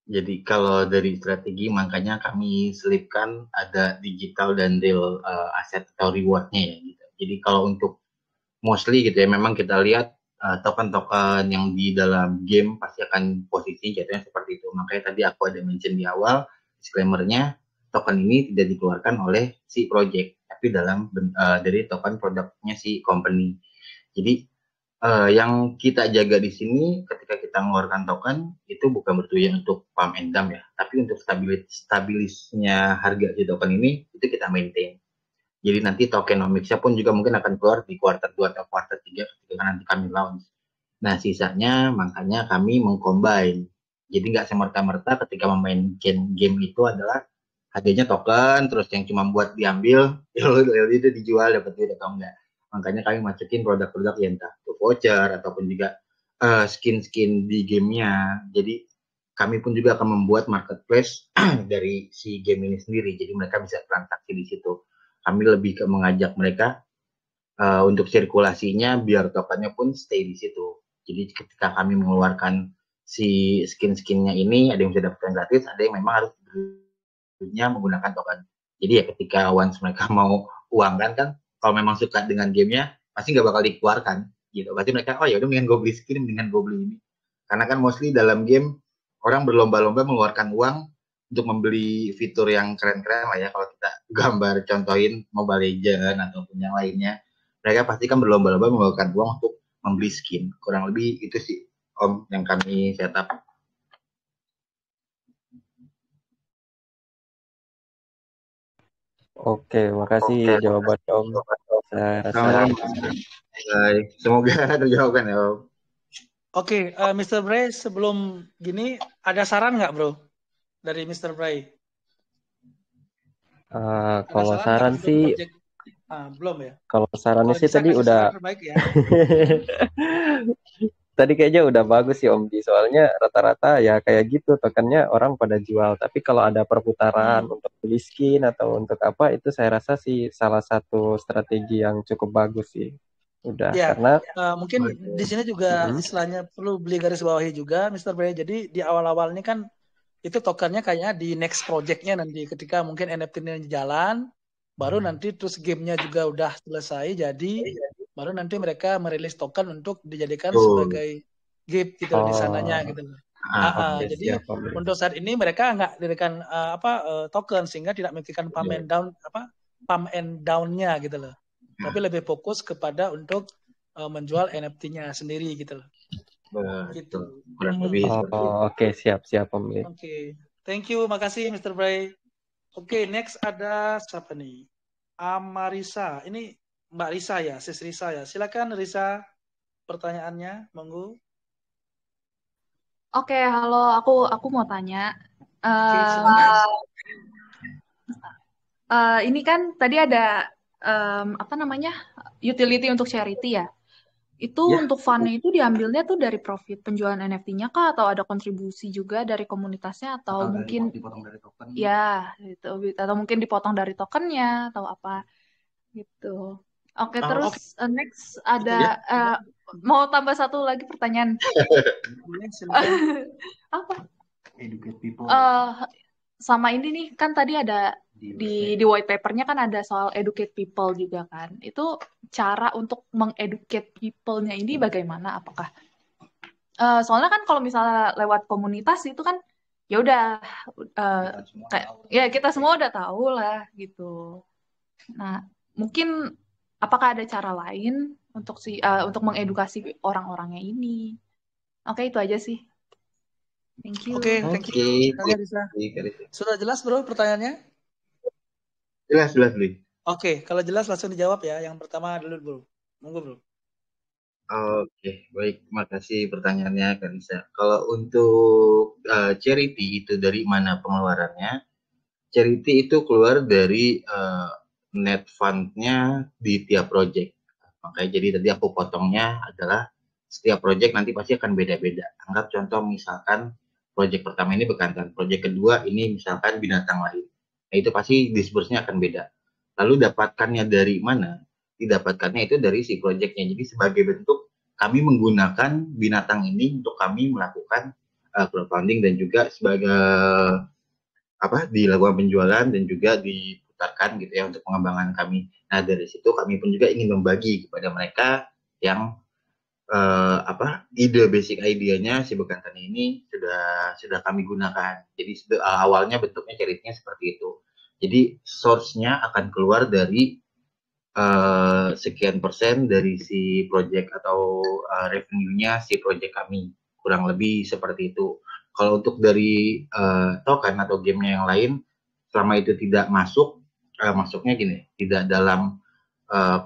Jadi kalau dari strategi, makanya kami selipkan ada digital dan real aset atau rewardnya ya gitu. Jadi kalau untuk mostly gitu ya, memang kita lihat token-token yang di dalam game pasti akan posisi jatuhnya seperti itu. Makanya tadi aku ada mention di awal, disclaimer-nya, token ini tidak dikeluarkan oleh si project, tapi dari token produknya si company. Jadi yang kita jaga di sini ketika kita mengeluarkan token itu bukan bertujuan untuk pump and dump ya, tapi untuk stabilisnya harga si token ini itu kita maintain. Jadi nanti tokenomics-nya pun juga mungkin akan keluar di kuartal 2 atau kuartal 3 ketika nanti kami launch. Nah, sisanya makanya kami mengcombine. Jadi nggak semerta-merta ketika memainkan game itu adalah harganya token, terus yang cuma buat diambil, itu dijual dapat duit atau enggak. Makanya kami masukin produk-produk yang entah itu voucher ataupun juga skin-skin di gamenya. Jadi kami pun juga akan membuat marketplace dari si game ini sendiri. Jadi mereka bisa transaksi di situ. kami lebih ke mengajak mereka untuk sirkulasinya biar tokennya pun stay di situ. Jadi ketika kami mengeluarkan si skin-skinnya ini, ada yang bisa dapatkan gratis, ada yang memang harus belinya menggunakan token. Jadi ya ketika once mereka mau uang kan kalau memang suka dengan gamenya pasti nggak bakal dikeluarkan gitu. Pasti mereka oh ya udah mendingan gue beli skin, mendingan gue beli ini. Karena kan mostly dalam game orang berlomba-lomba mengeluarkan uang untuk membeli fitur yang keren-keren lah ya. Kalau kita gambar contohin Mobile Legends ataupun yang lainnya, mereka pasti kan berlomba-lomba mengeluarkan uang untuk membeli skin. Kurang lebih itu sih Om yang kami setup. Oke, makasih jawabannya Om. Saya rasa Semoga terjawabkan ya Om. Oke, Mr. Bray, sebelum gini ada saran nggak bro dari Mr. Bray? Kalau saran sih belum ya. Kalau sarannya sih tadi udah terbaik ya. Tadi kayaknya udah bagus sih Om Di, soalnya rata-rata ya kayak gitu tokennya orang pada jual. Tapi kalau ada perputaran untuk beli skin atau untuk apa, itu saya rasa sih salah satu strategi yang cukup bagus sih. Udah ya, karena mungkin di sini juga istilahnya perlu beli garis bawahi juga Mr. Bray. Jadi di awal-awal ini kan itu tokennya kayaknya di next project-nya nanti ketika mungkin NFT-nya jalan, baru nanti terus gamenya juga udah selesai, jadi baru nanti mereka merilis token untuk dijadikan sebagai gift gitu di sananya gitu. Jadi untuk saat ini mereka nggak diberikan token sehingga tidak memikirkan pump and down-nya gitu loh. Tapi lebih fokus kepada untuk menjual NFT-nya sendiri gitu loh. Gitu. Kurang lebih Oke, siap Om. Oke. Thank you, makasih Mr. Bray. Oke, next ada siapa nih? Amarisa. Ini Mbak Risa ya, Sis Risa ya. Silakan Risa, pertanyaannya, monggo. Oke, halo, aku mau tanya. Ini kan tadi ada utility untuk charity ya. Itu untuk fund itu diambilnya tuh dari profit penjualan NFT-nya kah, atau ada kontribusi juga dari komunitasnya, atau mungkin dipotong dari token? Ya, gitu. Atau mungkin dipotong dari tokennya atau apa gitu. Oke, terus next ada mau tambah satu lagi pertanyaan. Apa? Educate people. Sama ini nih kan tadi ada di white paper-nya kan ada soal educate people juga kan. Itu cara untuk mengeducate people-nya ini bagaimana? Apakah soalnya kan kalau misalnya lewat komunitas itu kan ya udah kita semua udah tahu lah gitu. Nah, mungkin apakah ada cara lain untuk untuk mengedukasi orang-orangnya ini? Oke, itu aja sih. Thank you. Oke, thank you. Sudah jelas bro pertanyaannya? Jelas Bli. Oke, kalau jelas langsung dijawab ya. Yang pertama dulu bro. Monggo bro. Oke, baik. Makasih pertanyaannya Kak Risa. Kalau untuk charity itu dari mana pengeluarannya? Charity itu keluar dari net fund-nya di tiap project. Makanya jadi tadi aku potongnya adalah setiap project nanti pasti akan beda-beda. Anggap contoh misalkan project pertama ini bekantan, project kedua ini misalkan binatang lain. Nah itu pasti disburse-nya akan beda. Lalu dapatkannya dari mana? Didapatkannya itu dari si project-nya. Jadi sebagai bentuk kami menggunakan binatang ini untuk kami melakukan crowdfunding dan juga sebagai dilakukan penjualan dan juga diputarkan gitu ya untuk pengembangan kami. Nah dari situ kami pun juga ingin membagi kepada mereka yang ide basic idenya si bekantan ini sudah kami gunakan. Jadi awalnya bentuknya charity-nya seperti itu. Jadi source-nya akan keluar dari sekian persen dari si project atau revenue-nya si project kami. Kurang lebih seperti itu. Kalau untuk dari token atau gamenya yang lain, selama itu tidak masuknya gini, tidak dalam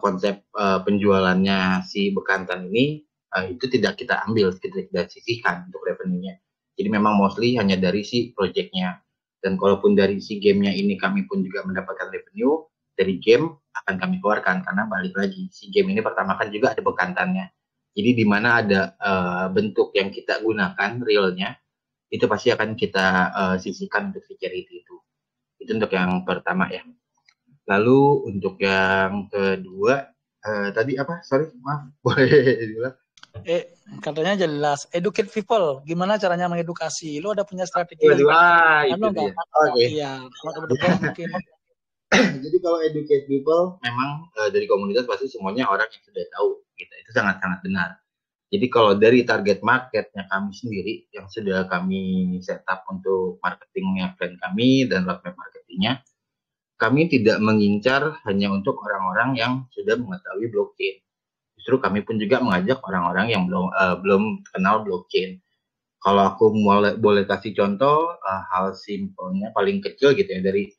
konsep penjualannya si bekantan ini, itu tidak kita ambil, tidak sisihkan untuk revenue-nya. Jadi memang mostly hanya dari si project-nya. Dan kalaupun dari si gamenya ini kami pun juga mendapatkan revenue, dari game akan kami keluarkan, karena balik lagi, si game ini pertama kan juga ada bekantannya. Jadi di mana ada bentuk yang kita gunakan realnya, itu pasti akan kita sisihkan untuk si charity itu. Itu untuk yang pertama ya. Lalu untuk yang kedua, tadi apa? Sorry, maaf, boleh diulang? Katanya jelas, educate people. Gimana caranya mengedukasi? Lo ada punya strategi Itu anu dia. nggak? Oke. Iya, kalau kebetulan mungkin. Jadi kalau educate people, memang dari komunitas pasti semuanya orang yang sudah tahu, gitu. Itu sangat-sangat benar. Jadi kalau dari target marketnya kami sendiri, yang sudah kami set up untuk marketingnya plan kami dan roadmap marketingnya, kami tidak mengincar hanya untuk orang-orang yang sudah mengetahui blockchain. Justru kami pun juga mengajak orang-orang yang belum kenal blockchain. Kalau aku boleh kasih contoh, hal simpelnya paling kecil gitu ya, dari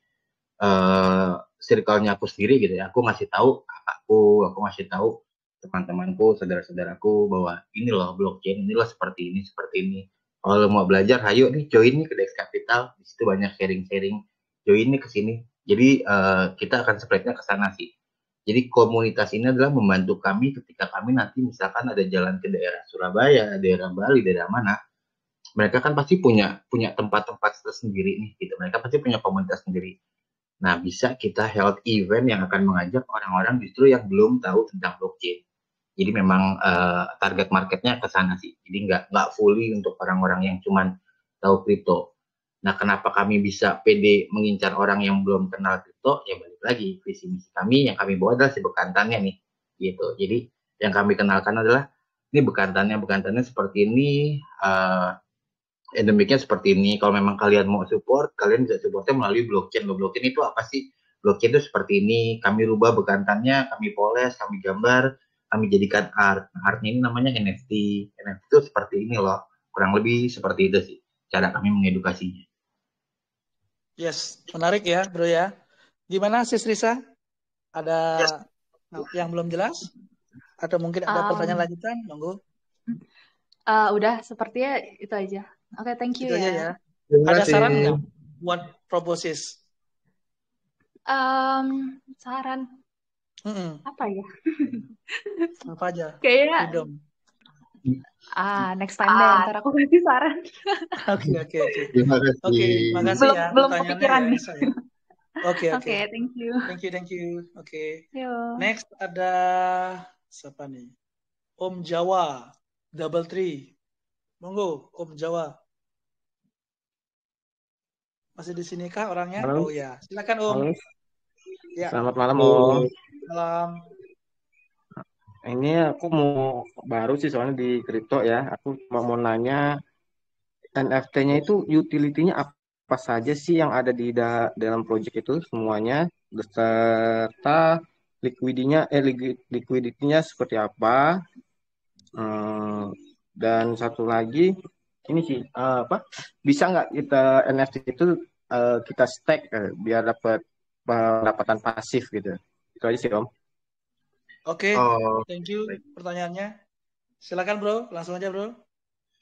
circle-nya aku sendiri gitu ya. Aku ngasih tahu kakakku, aku ngasih tahu teman-temanku, saudara-saudaraku bahwa ini loh blockchain, ini loh seperti ini, seperti ini. Kalau mau belajar, ayo nih join nih ke Dex Capital, di situ banyak sharing-sharing. Join nih ke sini. Jadi kita akan spread-nya ke sana sih. Jadi komunitas ini adalah membantu kami ketika kami nanti misalkan ada jalan ke daerah Surabaya, daerah Bali, daerah mana, mereka kan pasti punya tempat-tempat tersendiri nih gitu. Mereka pasti punya komunitas sendiri. Nah, bisa kita held event yang akan mengajak orang-orang justru yang belum tahu tentang blockchain. Jadi memang target marketnya ke sana sih. Jadi nggak fully untuk orang-orang yang cuman tahu kripto. Nah, kenapa kami bisa pede mengincar orang yang belum kenal kripto? Ya balik lagi, visi misi kami yang kami bawa adalah si bekantannya nih. Gitu. Jadi yang kami kenalkan adalah ini bekantannya seperti ini, endemiknya seperti ini. Kalau memang kalian mau support, kalian bisa supportnya melalui blockchain. Blockchain itu apa sih? Blockchain itu seperti ini. Kami rubah bekantannya, kami poles, kami gambar, kami jadikan art. Artnya ini namanya NFT. NFT itu seperti ini loh. Kurang lebih seperti itu sih cara kami mengedukasinya. Yes, menarik ya, bro ya. Gimana Sis Risa? Ada yang belum jelas? Atau mungkin ada pertanyaan lanjutan? Monggo. Udah, sepertinya itu aja. Oke, thank you Itu aja ya. Ada saran nggak buat proposis? Saran apa ya? Apa aja? Kayaknya Freedom. Next time deh, ntar aku kasih saran. Oke. Terima kasih. Oke, makasih ya. Belum Pertanyaannya kepikiran nih. Oke. Thank you. Thank you. Oke. Yo. Next ada siapa nih? Om Jawa, Double Tree. Monggo, Om Jawa. Masih di sini kah orangnya? Halo. Oh ya, silakan Om. Halo. Ya. Selamat malam Om. Malam. Ini aku mau baru sih soalnya di kripto ya. Aku mau nanya NFT-nya itu utility-nya apa saja sih yang ada di dalam project itu semuanya, beserta liquidity-nya seperti apa? Dan satu lagi ini sih bisa nggak kita NFT itu kita stake biar dapat pendapatan pasif gitu. Itu aja sih Om. Oke, thank you pertanyaannya. Silakan bro, langsung aja bro.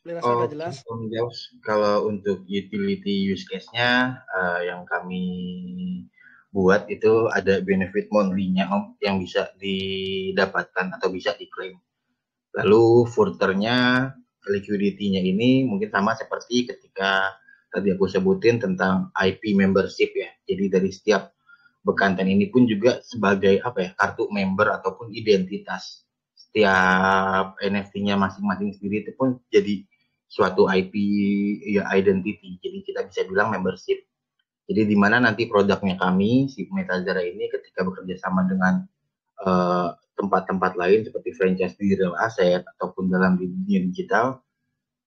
Rasa udah jelas. Om Jaus, kalau untuk utility use case-nya yang kami buat itu ada benefit monthly-nya Om yang bisa didapatkan atau bisa diklaim. Lalu furthernya liquidity-nya ini mungkin sama seperti ketika tadi aku sebutin tentang IP membership ya. Jadi dari setiap bekantan ini pun juga sebagai kartu member ataupun identitas. Setiap NFT-nya masing-masing sendiri itu pun jadi suatu IP ya identity. Jadi kita bisa bilang membership. Jadi di mana nanti produknya kami si Metazara ini ketika bekerja sama dengan tempat-tempat lain seperti franchise di real asset ataupun dalam dunia digital,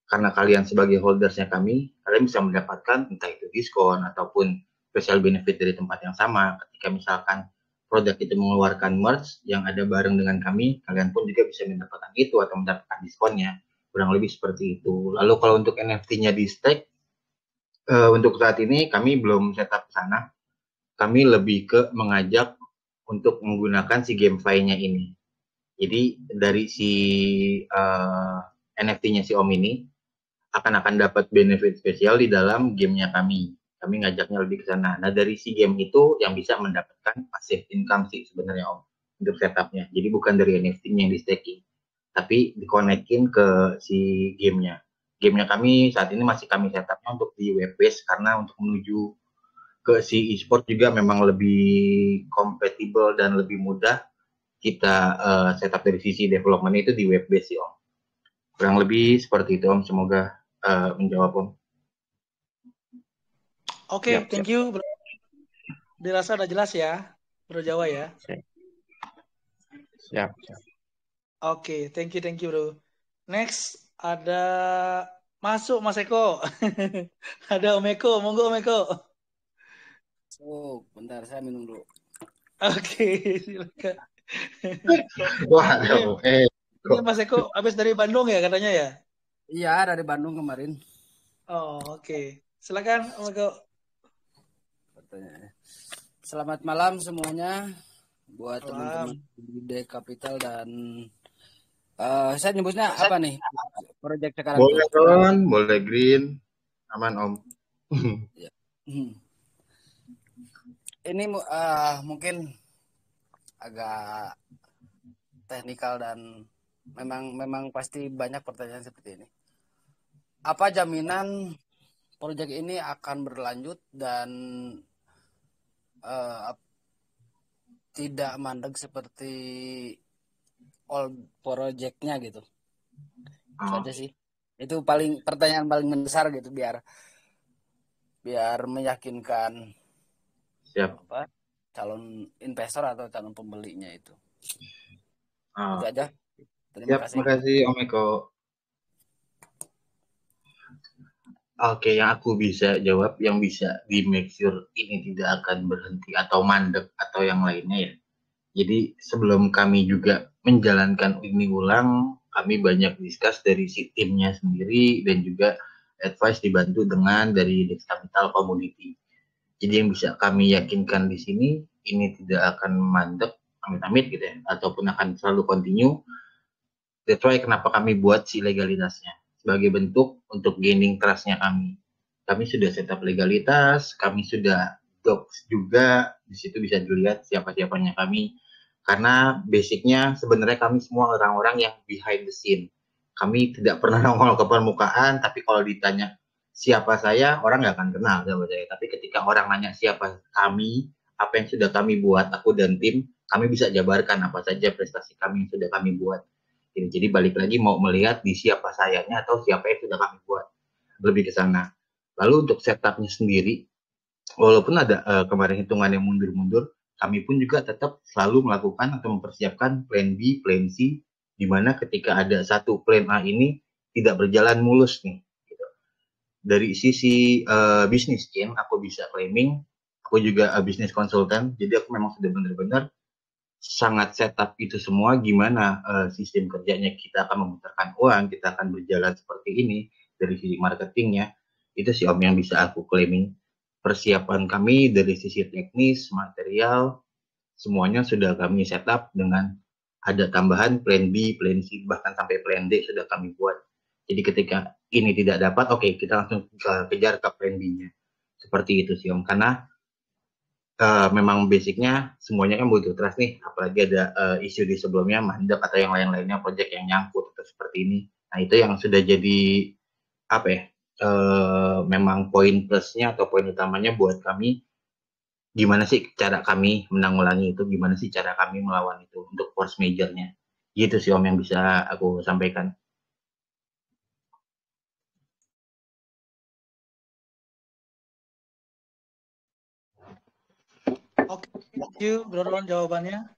karena kalian sebagai holdersnya kami, kalian bisa mendapatkan entah itu diskon ataupun special benefit dari tempat yang sama. Ketika misalkan produk itu mengeluarkan merch yang ada bareng dengan kami, kalian pun juga bisa mendapatkan itu atau mendapatkan diskonnya. Kurang lebih seperti itu. Lalu kalau untuk NFT-nya di stake, untuk saat ini kami belum setup ke sana. Kami lebih ke mengajak untuk menggunakan si GameFi-nya ini. Jadi dari si NFT-nya si Om ini akan dapat benefit spesial di dalam gamenya kami. Kami ngajaknya lebih ke sana. Nah dari si game itu yang bisa mendapatkan passive income sih sebenarnya Om untuk setupnya. Jadi bukan dari NFT-nya yang di staking, tapi dikonekin ke si gamenya. Gamenya kami saat ini masih kami setupnya untuk di web base karena untuk menuju ke si e-sport juga memang lebih kompatibel dan lebih mudah kita setup dari sisi development itu di web base sih Om. Kurang lebih seperti itu Om. Semoga menjawab Om. Oke, thank you Bro. Dirasa udah jelas ya Bro Jawa ya. Siap. Oke, thank you Bro. Next ada masuk Mas Eko. Ada Om Eko, monggo Om Eko. Oh, bentar saya minum dulu. Oke, silakan. Wah, Ini Mas Eko habis dari Bandung ya katanya ya? Iya, dari Bandung kemarin. Oh, oke. Silakan Om Eko. Selamat malam semuanya buat Malam. teman-teman di D Capital dan saya nyebutnya apa nih? Project sekarang boleh Ron, boleh Green. Aman Om. Ya. Ini mungkin agak teknikal dan memang pasti banyak pertanyaan seperti ini. Apa jaminan proyek ini akan berlanjut dan tidak mandek seperti all projectnya gitu? Itu aja sih. Itu pertanyaan paling mendasar gitu biar meyakinkan calon investor atau calon pembelinya itu. Itu aja. Terima kasih. Terima kasih Om Eko. Oke, yang aku bisa jawab, yang bisa di make sure ini tidak akan berhenti atau mandek atau yang lainnya ya. Jadi sebelum kami juga menjalankan ini ulang, kami banyak discuss dari si timnya sendiri dan juga advice dibantu dengan dari Dex Capital Community. Jadi yang bisa kami yakinkan di sini, ini tidak akan mandek, amit-amit gitu ya, ataupun akan selalu continue. That's why kenapa kami buat si legalitasnya. Sebagai bentuk untuk gaining trust-nya kami. Kami sudah setup legalitas, kami sudah docs juga, di situ bisa dilihat siapa-siapanya kami. Karena basicnya sebenarnya kami semua orang-orang yang behind the scene. Kami tidak pernah nongol ke permukaan, tapi kalau ditanya siapa saya, orang nggak akan kenal sama saya. Tapi ketika orang nanya siapa kami, apa yang sudah kami buat, aku dan tim, kami bisa jabarkan apa saja prestasi kami yang sudah kami buat. Jadi balik lagi mau melihat di siapa sayanya atau siapa yang sudah kami buat. Lebih ke sana. Lalu untuk setupnya sendiri, walaupun ada kemarin hitungan yang mundur-mundur, kami pun juga tetap selalu melakukan atau mempersiapkan plan B, plan C, di mana ketika ada satu plan A ini tidak berjalan mulus nih. Gitu. Dari sisi bisnis, aku bisa claiming, aku juga bisnis konsultan, jadi aku memang sudah benar-benar sangat setup itu semua gimana sistem kerjanya kita akan memutarkan uang, kita akan berjalan seperti ini dari sisi marketingnya. Itu sih Om yang bisa aku claiming. Persiapan kami dari sisi teknis, material, semuanya sudah kami setup dengan ada tambahan plan B, plan C, bahkan sampai plan D sudah kami buat. Jadi ketika ini tidak dapat, oke, kita langsung kejar ke plan B-nya. Seperti itu sih Om, karena memang basicnya semuanya kan butuh trust nih, apalagi ada isu di sebelumnya mandek atau yang lain-lainnya project yang nyangkut atau seperti ini. Nah itu yang sudah jadi apa ya, memang poin plusnya atau poin utamanya buat kami, gimana sih cara kami menanggulangi itu, gimana sih cara kami melawan itu untuk force majornya. Gitu sih Om yang bisa aku sampaikan. Oke, thank you Bro Ron jawabannya.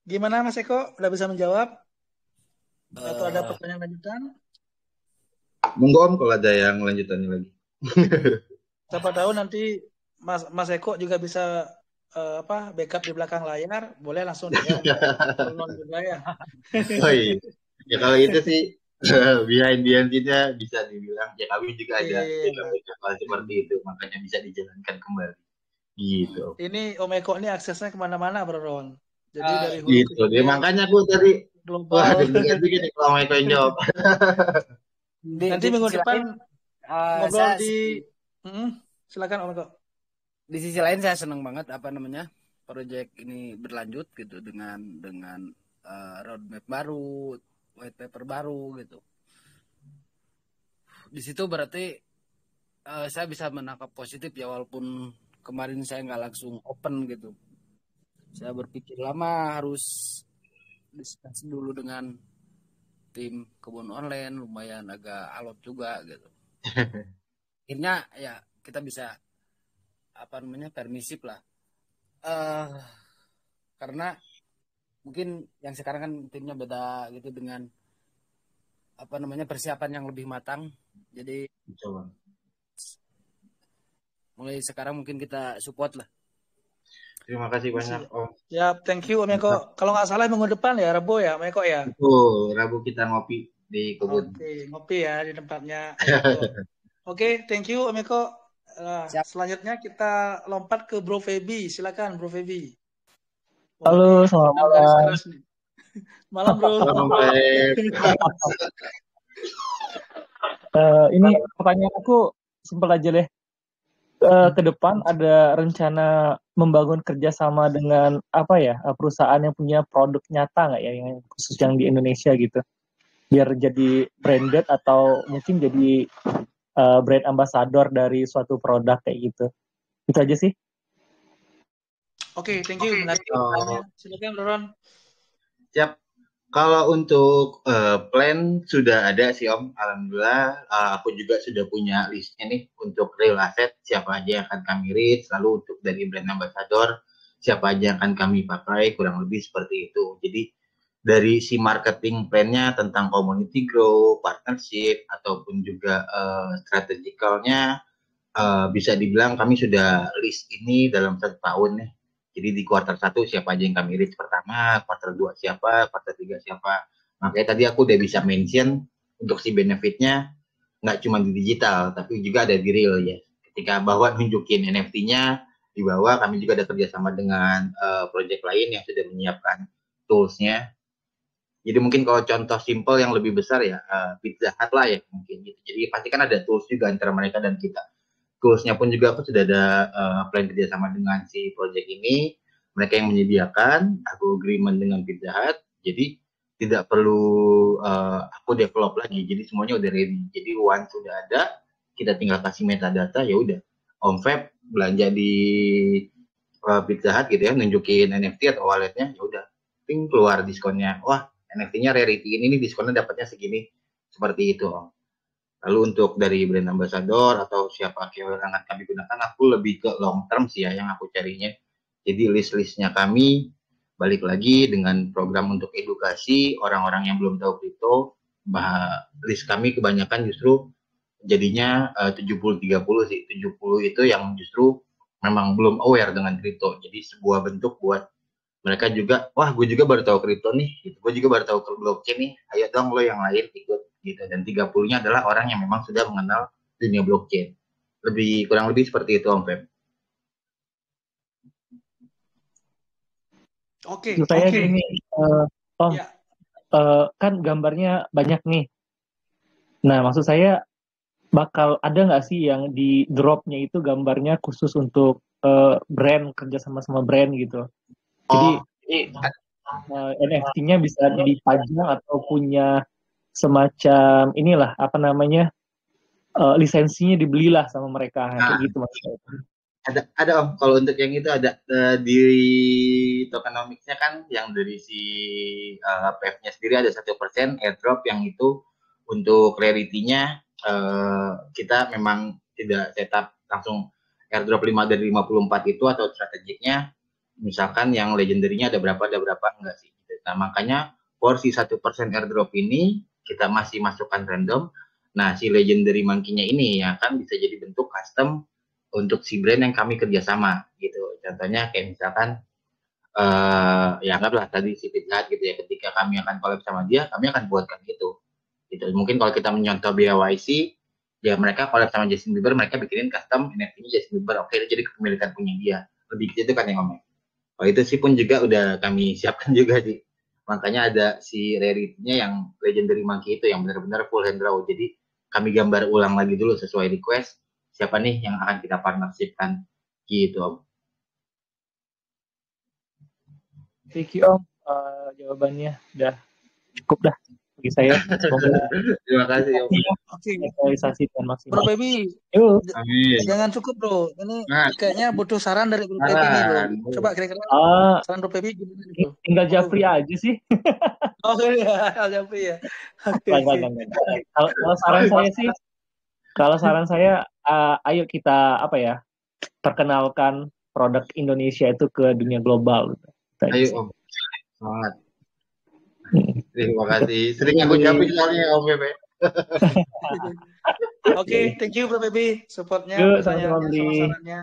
Gimana Mas Eko? Udah bisa menjawab? Atau ada pertanyaan lanjutan? Monggo Om kalau ada yang lanjutannya lagi. Siapa tahu nanti Mas Eko juga bisa backup di belakang layar, boleh langsung DM Ron juga ya. Oh iya. Ya kalau itu sih behind the scene-nya bisa dibilang ya kami juga ada backup seperti itu, makanya bisa dijalankan kembali. Gitu. Ini Om Eko ini aksesnya kemana-mana Bro Ron. Jadi dari hulu gitu. Dia makanya aku tadi global. Deg-degan juga nih kalau Om Eko yang jawab. Nanti minggu depan ngobrol di silakan Om Eko. Di sisi lain saya senang banget proyek ini berlanjut gitu dengan roadmap baru, white paper baru gitu. Di situ berarti saya bisa menangkap positif ya, walaupun kemarin saya nggak langsung open gitu. Saya berpikir lama, harus diskusi dulu dengan tim kebun online, lumayan agak alot juga gitu. Akhirnya ya kita bisa permisif lah. Karena mungkin yang sekarang kan timnya beda gitu, dengan persiapan yang lebih matang. Jadi Coba. mulai sekarang mungkin kita support lah. Terima kasih banyak Om. Ya, thank you Om Eko. Kalau nggak salah minggu depan ya, Rabu ya, Om Eko ya. Betul, Rabu kita ngopi di kebun. Oke, ngopi ya di tempatnya Om Eko. Oke, thank you Om Eko. Selanjutnya kita lompat ke Bro Feby. Silakan Bro Feby. Halo, selamat malam. Malam Bro. Ini pertanyaan aku simpel aja deh. Ke depan ada rencana membangun kerjasama dengan perusahaan yang punya produk nyata nggak ya, yang khusus yang di Indonesia gitu, biar jadi branded atau mungkin jadi brand ambassador dari suatu produk kayak gitu. Itu aja sih. Oke, thank you. Menarik. Silakan Ron. Siap. Kalau untuk plan sudah ada sih Om, alhamdulillah. Aku juga sudah punya listnya nih untuk real asset, siapa aja yang akan kami reach, lalu untuk dari brand ambassador, siapa aja yang akan kami pakai, kurang lebih seperti itu. Jadi dari si marketing plan-nya tentang community grow, partnership, ataupun juga strategicalnya, bisa dibilang kami sudah list ini dalam 1 tahun nih. Jadi di kuartal 1 siapa aja yang kami reach pertama, kuartal 2 siapa, kuartal 3 siapa. Makanya tadi aku udah bisa mention untuk si benefitnya nggak cuma di digital, tapi juga ada di real ya. Ketika bahwa nunjukin NFT-nya, di bawah kami juga ada kerjasama dengan project lain yang sudah menyiapkan tools-nya. Jadi mungkin kalau contoh simple yang lebih besar ya, Pizza Hut lah ya mungkin gitu. Jadi pasti kan ada tools juga antara mereka dan kita. Tools-nya pun juga aku sudah ada plan kerjasama dengan si project ini. Mereka yang menyediakan, aku agreement dengan Pizza Hut. Jadi tidak perlu aku develop lagi. Jadi semuanya udah ready. Jadi once sudah ada, kita tinggal kasih metadata, ya udah. Om Feb belanja di Pizza Hut gitu ya, nunjukin NFT atau walletnya, ya udah. Ping keluar diskonnya. Wah, NFT-nya rarity ini nih, diskonnya dapatnya segini. Seperti itu Om. Lalu untuk dari brand ambassador atau siapa KOL yang akan kami gunakan, aku lebih ke long term sih ya yang aku carinya. Jadi list-listnya kami balik lagi dengan program untuk edukasi orang-orang yang belum tahu kripto. List kami kebanyakan justru jadinya 70-30 sih. 70 itu yang justru memang belum aware dengan kripto. Jadi sebuah bentuk buat mereka juga, wah gue juga baru tahu kripto nih, gue juga baru tahu ke blockchain nih, ayo dong lo yang lain ikut gitu. Dan 30-nya adalah orang yang memang sudah mengenal dunia blockchain. Kurang lebih seperti itu Om Feb. Oke. Saya gini, kan gambarnya banyak nih. Nah, maksud saya bakal ada nggak sih yang di dropnya itu gambarnya khusus untuk brand, kerja sama brand gitu. Jadi NFT-nya bisa dipajang atau punya semacam lisensinya dibelilah sama mereka, kayak gitu maksudnya. Ada Om, kalau untuk yang itu ada di tokenomics-nya kan yang dari si PF-nya sendiri ada 1% airdrop, yang itu untuk rarity-nya kita memang tidak setup langsung airdrop 5 dari 54 itu, atau strategiknya misalkan yang legendary-nya ada berapa enggak sih gitu. Nah makanya porsi 1% airdrop ini kita masih masukkan random. Nah si legendary monkey-nya ini ya kan bisa jadi bentuk custom untuk si brand yang kami kerjasama gitu. Contohnya kayak misalkan ya anggaplah tadi si Pizza Hut gitu ya, ketika kami akan collab sama dia, kami akan buatkan itu gitu. Mungkin kalau kita menyontoh BYC, ya mereka collab sama Justin Bieber, mereka bikinin custom NFT-nya Justin Bieber, oke itu jadi kepemilikan punya dia, lebih gitu kan yang ngomong. Oh itu sih pun juga udah kami siapkan juga sih. Makanya ada si rarity-nya yang legendary monkey itu yang benar-benar full hand draw. Jadi kami gambar ulang lagi dulu sesuai request siapa nih yang akan kita partnershipkan gitu Om. Thank you Om, jawabannya udah cukup dah. bagi saya. Semoga Terima kasih Om. Oke, realisasikan Bro maksimal. Baby, Yuk. Amin. jangan cukup bro. Ini Nah, kayaknya butuh saran dari Bro Baby nih bro. saran. Coba kira-kira Ah, saran Bro Baby gimana nih bro? tinggal Monggo Jafri bro. aja sih. Oh iya, Al Jafri ya. Oke Enggak, oke. enggak. Kalau saran saya sih, ayo kita apa ya, perkenalkan produk Indonesia itu ke dunia global. Gitu. Itu aja Ayo sih. Om, semangat. Hmm. Terima kasih. Sering aku jawabin soalnya Om Bebe. Oke, thank you Bro Baby supportnya, Yuk, sama-sama pertanyaannya, sama beli. sarannya.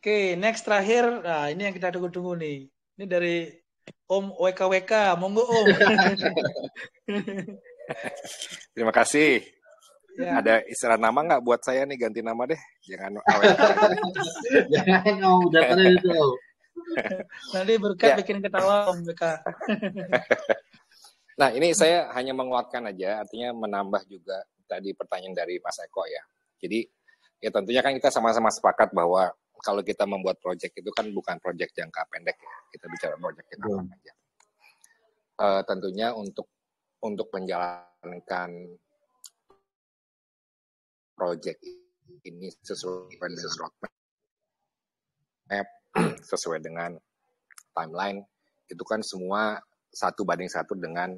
Oke, next terakhir. Nah, ini yang kita tunggu-tunggu nih. Ini dari Om WKWK. Monggo Om. Terima kasih. Ya. Ada istilah nama nggak buat saya nih, ganti nama deh. Jangan awet aja. Jangan Om, udah keren itu Om. Nanti berkat Ya. bikin ketawa Om WK. Nah, ini saya hanya menguatkan aja, artinya menambah juga tadi pertanyaan dari Mas Eko ya. Jadi, ya tentunya kan kita sama-sama sepakat bahwa kalau kita membuat proyek itu kan bukan proyek jangka pendek ya. Kita bicara proyek jangka panjang. Tentunya untuk menjalankan proyek ini sesuai dengan roadmap, sesuai dengan timeline, itu kan semua 1:1 dengan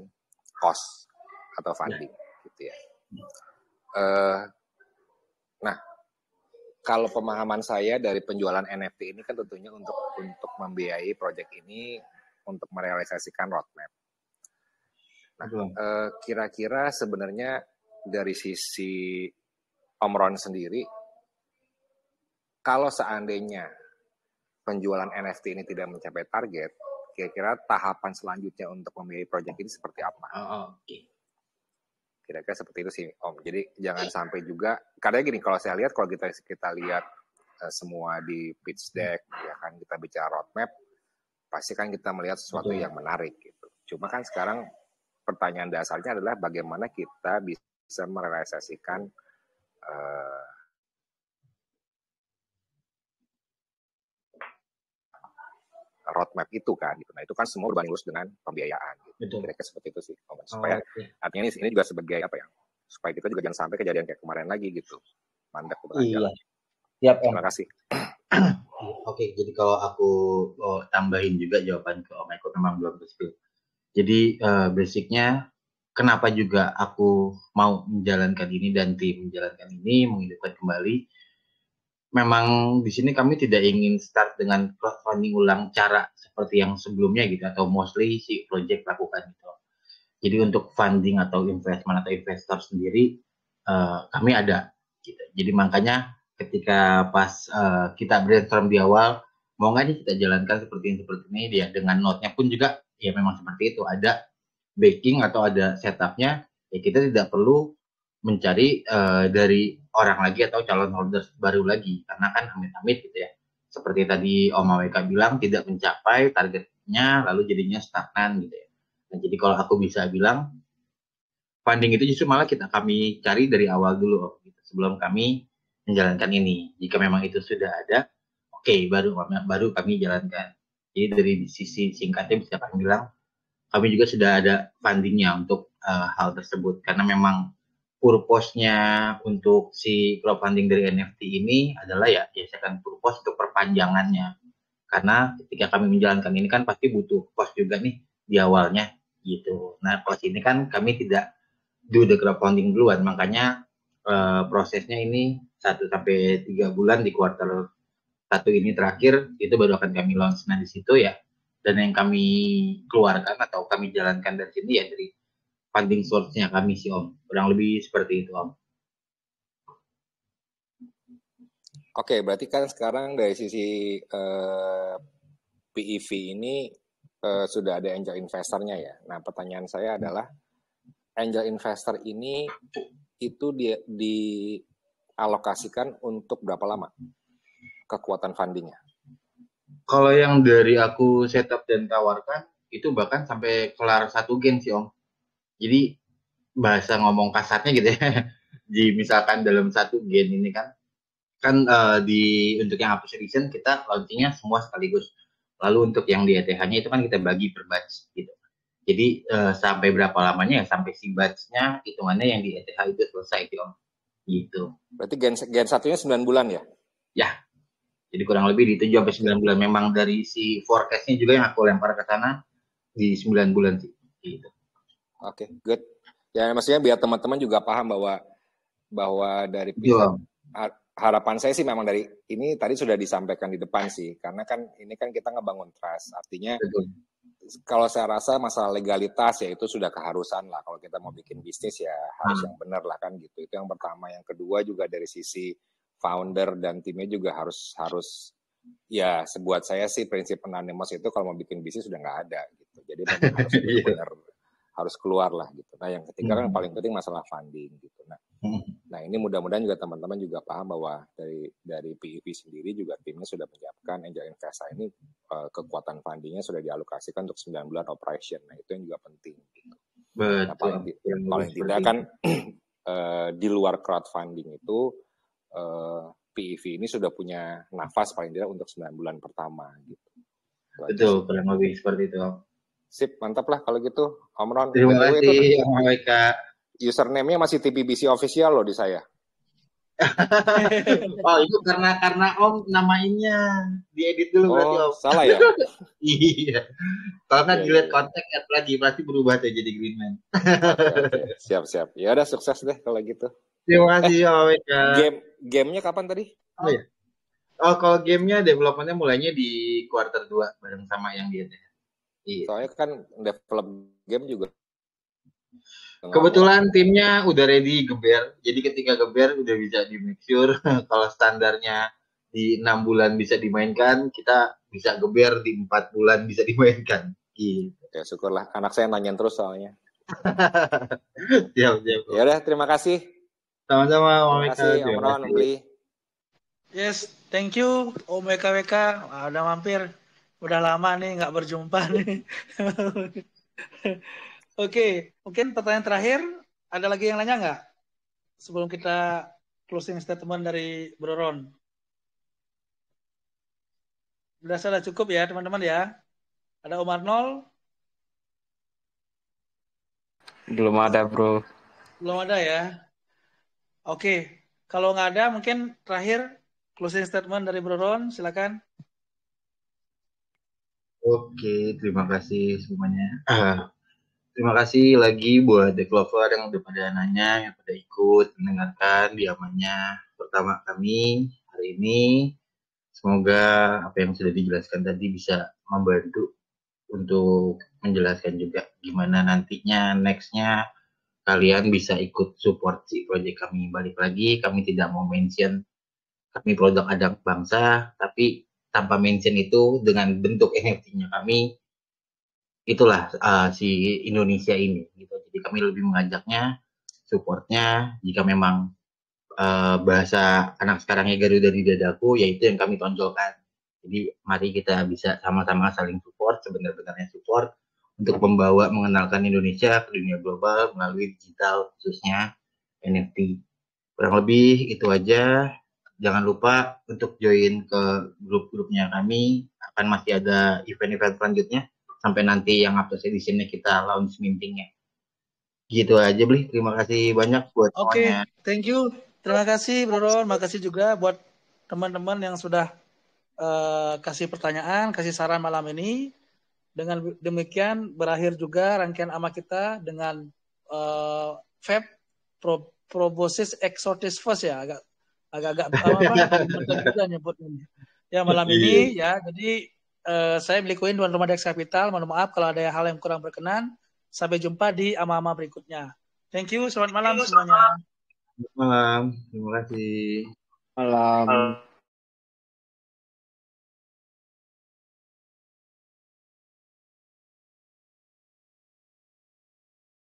cost atau funding, gitu ya. Nah, kalau pemahaman saya dari penjualan NFT ini kan tentunya untuk membiayai proyek ini untuk merealisasikan roadmap. Nah, kira-kira sebenarnya dari sisi Om Ron sendiri, kalau seandainya penjualan NFT ini tidak mencapai target, kira-kira tahapan selanjutnya untuk membiayai proyek ini seperti apa? Oke. Kira-kira seperti itu sih Om. Jadi jangan sampai juga, karena gini, kalau saya lihat, kalau kita lihat semua di pitch deck, ya kan kita bicara roadmap, pasti kan kita melihat sesuatu yang menarik gitu. Cuma kan sekarang pertanyaan dasarnya adalah bagaimana kita bisa merealisasikan roadmap itu kan. Gitu. Nah itu kan semua berbanding lurus dengan pembiayaan. Gitu. Kira-kira seperti itu sih. Supaya artinya ini juga sebagai apa ya? Supaya kita juga jangan sampai kejadian kayak kemarin lagi gitu. Mandek Iya. Siap, terima kasih. Oke, jadi kalau aku tambahin juga jawaban ke Om Eko, memang belum berhasil. Jadi basicnya kenapa juga aku mau menjalankan ini dan tim menjalankan ini, menghidupkan kembali. Memang di sini kami tidak ingin start dengan crowdfunding ulang cara seperti yang sebelumnya gitu, atau mostly si project lakukan gitu. Jadi untuk funding atau investment atau investor sendiri kami ada gitu. Jadi makanya ketika pas kita brainstorm di awal, mau nggak nih kita jalankan seperti ini dia, dengan note-nya pun juga ya memang seperti itu, ada backing atau ada setupnya, ya kita tidak perlu mencari dari orang lagi atau calon holder baru lagi, karena kan amit-amit gitu ya, seperti tadi Om Aweka bilang tidak mencapai targetnya lalu jadinya stagnan gitu ya. Nah jadi kalau aku bisa bilang funding itu justru malah kami cari dari awal dulu gitu, sebelum kami menjalankan ini. Jika memang itu sudah ada, oke, baru kami jalankan. Jadi dari sisi singkatnya bisa kami bilang kami juga sudah ada fundingnya untuk hal tersebut, karena memang purpose-nya untuk si crowdfunding dari NFT ini adalah ya biasakan purpose untuk perpanjangannya, karena ketika kami menjalankan ini kan pasti butuh cost juga nih di awalnya gitu. Nah cost ini kan kami tidak do the crowdfunding duluan, makanya prosesnya ini 1-3 bulan di kuartal 1 ini terakhir itu baru akan kami launch. Nah di situ ya, dan yang kami keluarkan atau kami jalankan dari sini ya dari funding source-nya kami sih Om, kurang lebih seperti itu Om. Oke, berarti kan sekarang dari sisi PEV ini sudah ada angel investornya ya. Nah pertanyaan saya adalah angel investor ini itu dialokasikan untuk berapa lama kekuatan fundingnya? Kalau yang dari aku setup dan tawarkan itu bahkan sampai kelar 1 gen sih Om. Jadi bahasa ngomong kasarnya gitu ya. Di misalkan dalam 1 gen ini kan untuk yang Apus Edition kita launchingnya semua sekaligus. Lalu untuk yang di ETH-nya itu kan kita bagi per batch gitu. Jadi sampai berapa lamanya ya sampai si batch-nya hitungannya yang di ETH itu selesai itu Om. Gitu. Berarti gen 1-nya 9 bulan ya? Ya. Jadi kurang lebih di 7 sampai 9 bulan. Memang dari si forecast-nya juga yang aku lempar ke sana di 9 bulan sih. Gitu. Oke, good. Ya maksudnya biar teman-teman juga paham bahwa dari pihak harapan saya sih memang dari ini tadi sudah disampaikan di depan sih, karena kan ini kan kita ngebangun trust. Artinya kalau saya rasa masalah legalitas ya itu sudah keharusan lah. Kalau kita mau bikin bisnis ya harus yang benar lah kan gitu. Itu yang pertama. Yang kedua juga dari sisi founder dan timnya juga harus ya sebuat saya sih prinsip anonymous itu kalau mau bikin bisnis sudah nggak ada gitu. Jadi memang harus benar harus keluar lah gitu. Nah yang ketiga kan paling penting masalah funding gitu. Nah ini mudah-mudahan juga teman-teman juga paham bahwa dari PIV sendiri juga timnya sudah menyiapkan Angel Investa ini kekuatan fundingnya sudah dialokasikan untuk 9 bulan operation. Nah itu yang juga penting. Gitu. Nah, paling tidak kan di luar crowdfunding itu PIV ini sudah punya nafas paling tidak untuk 9 bulan pertama gitu. Betul, kurang lebih seperti itu. Sip, mantap lah kalau gitu. Om Ron. Terima kasih, Om WK. Username-nya masih TPBC official loh di saya. Oh, itu karena Om namainnya diedit dulu berarti Om. Salah ya? Iya. Kalau nggak dilihat kontak lagi pasti berubah tuh jadi Greenman. Oke. Siap. Ya udah sukses deh kalau gitu. Terima kasih Om WK. Game-nya kapan tadi? Oh ya. Oh, kalau gamenya development-nya mulainya di quarter 2 bareng sama yang dia. Soalnya kan develop game juga. Kebetulan timnya udah ready geber. Jadi ketika geber udah bisa di make sure kalau standarnya di 6 bulan bisa dimainkan, kita bisa geber di 4 bulan bisa dimainkan. Gitu. Ya syukurlah. Anak saya nanyain terus soalnya. Siap. Ya udah, terima kasih. Sama-sama Om WK. Terima kasih Om Ron, Om Bli. Yes, thank you Om WK. Udah mampir. Udah lama nih nggak berjumpa nih. Oke, mungkin pertanyaan terakhir, ada lagi yang nanya nggak? Sebelum kita closing statement dari Bro Ron. Sudah cukup ya teman-teman ya. Ada Om Arnold? Belum ada bro. Belum ada ya. Oke, kalau nggak ada mungkin terakhir closing statement dari Bro Ron, silakan. Oke, terima kasih semuanya. Terima kasih lagi buat Developer yang udah pada nanya, yang pada ikut mendengarkan diamannya pertama kami hari ini. Semoga apa yang sudah dijelaskan tadi bisa membantu untuk menjelaskan juga gimana nantinya nextnya kalian bisa ikut support si project kami. Balik lagi, kami tidak mau mention kami produk anak bangsa, tapi tanpa mention itu dengan bentuk NFT-nya kami, itulah si Indonesia ini. Gitu. Jadi kami lebih mengajaknya, supportnya, jika memang bahasa anak sekarangnya Garuda di dadaku, yaitu yang kami tonjolkan. Jadi mari kita bisa sama-sama saling support, sebenar-benarnya support, untuk mengenalkan Indonesia ke dunia global melalui digital, khususnya NFT. Kurang lebih itu aja. Jangan lupa untuk join ke grup-grupnya kami. Akan masih ada event-event selanjutnya. Sampai nanti yang Aptos Edition-nya kita launch mintingnya. Gitu aja, Bli. Terima kasih banyak buat semuanya. Oke, thank you. Terima kasih, Bro Ron. Makasih juga buat teman-teman yang sudah kasih pertanyaan, kasih saran malam ini. Dengan demikian, berakhir juga rangkaian AMA kita dengan Feb Proboscis Exotis First ya. Agak-agak juga nyebutnya. Ya malam ini ya, jadi saya Blikoin Tuan Rumah Dex Capital. Mohon maaf kalau ada hal yang kurang berkenan. Sampai jumpa di ama-ama berikutnya. Thank you, selamat malam semuanya. Selamat malam, terima kasih. Malam.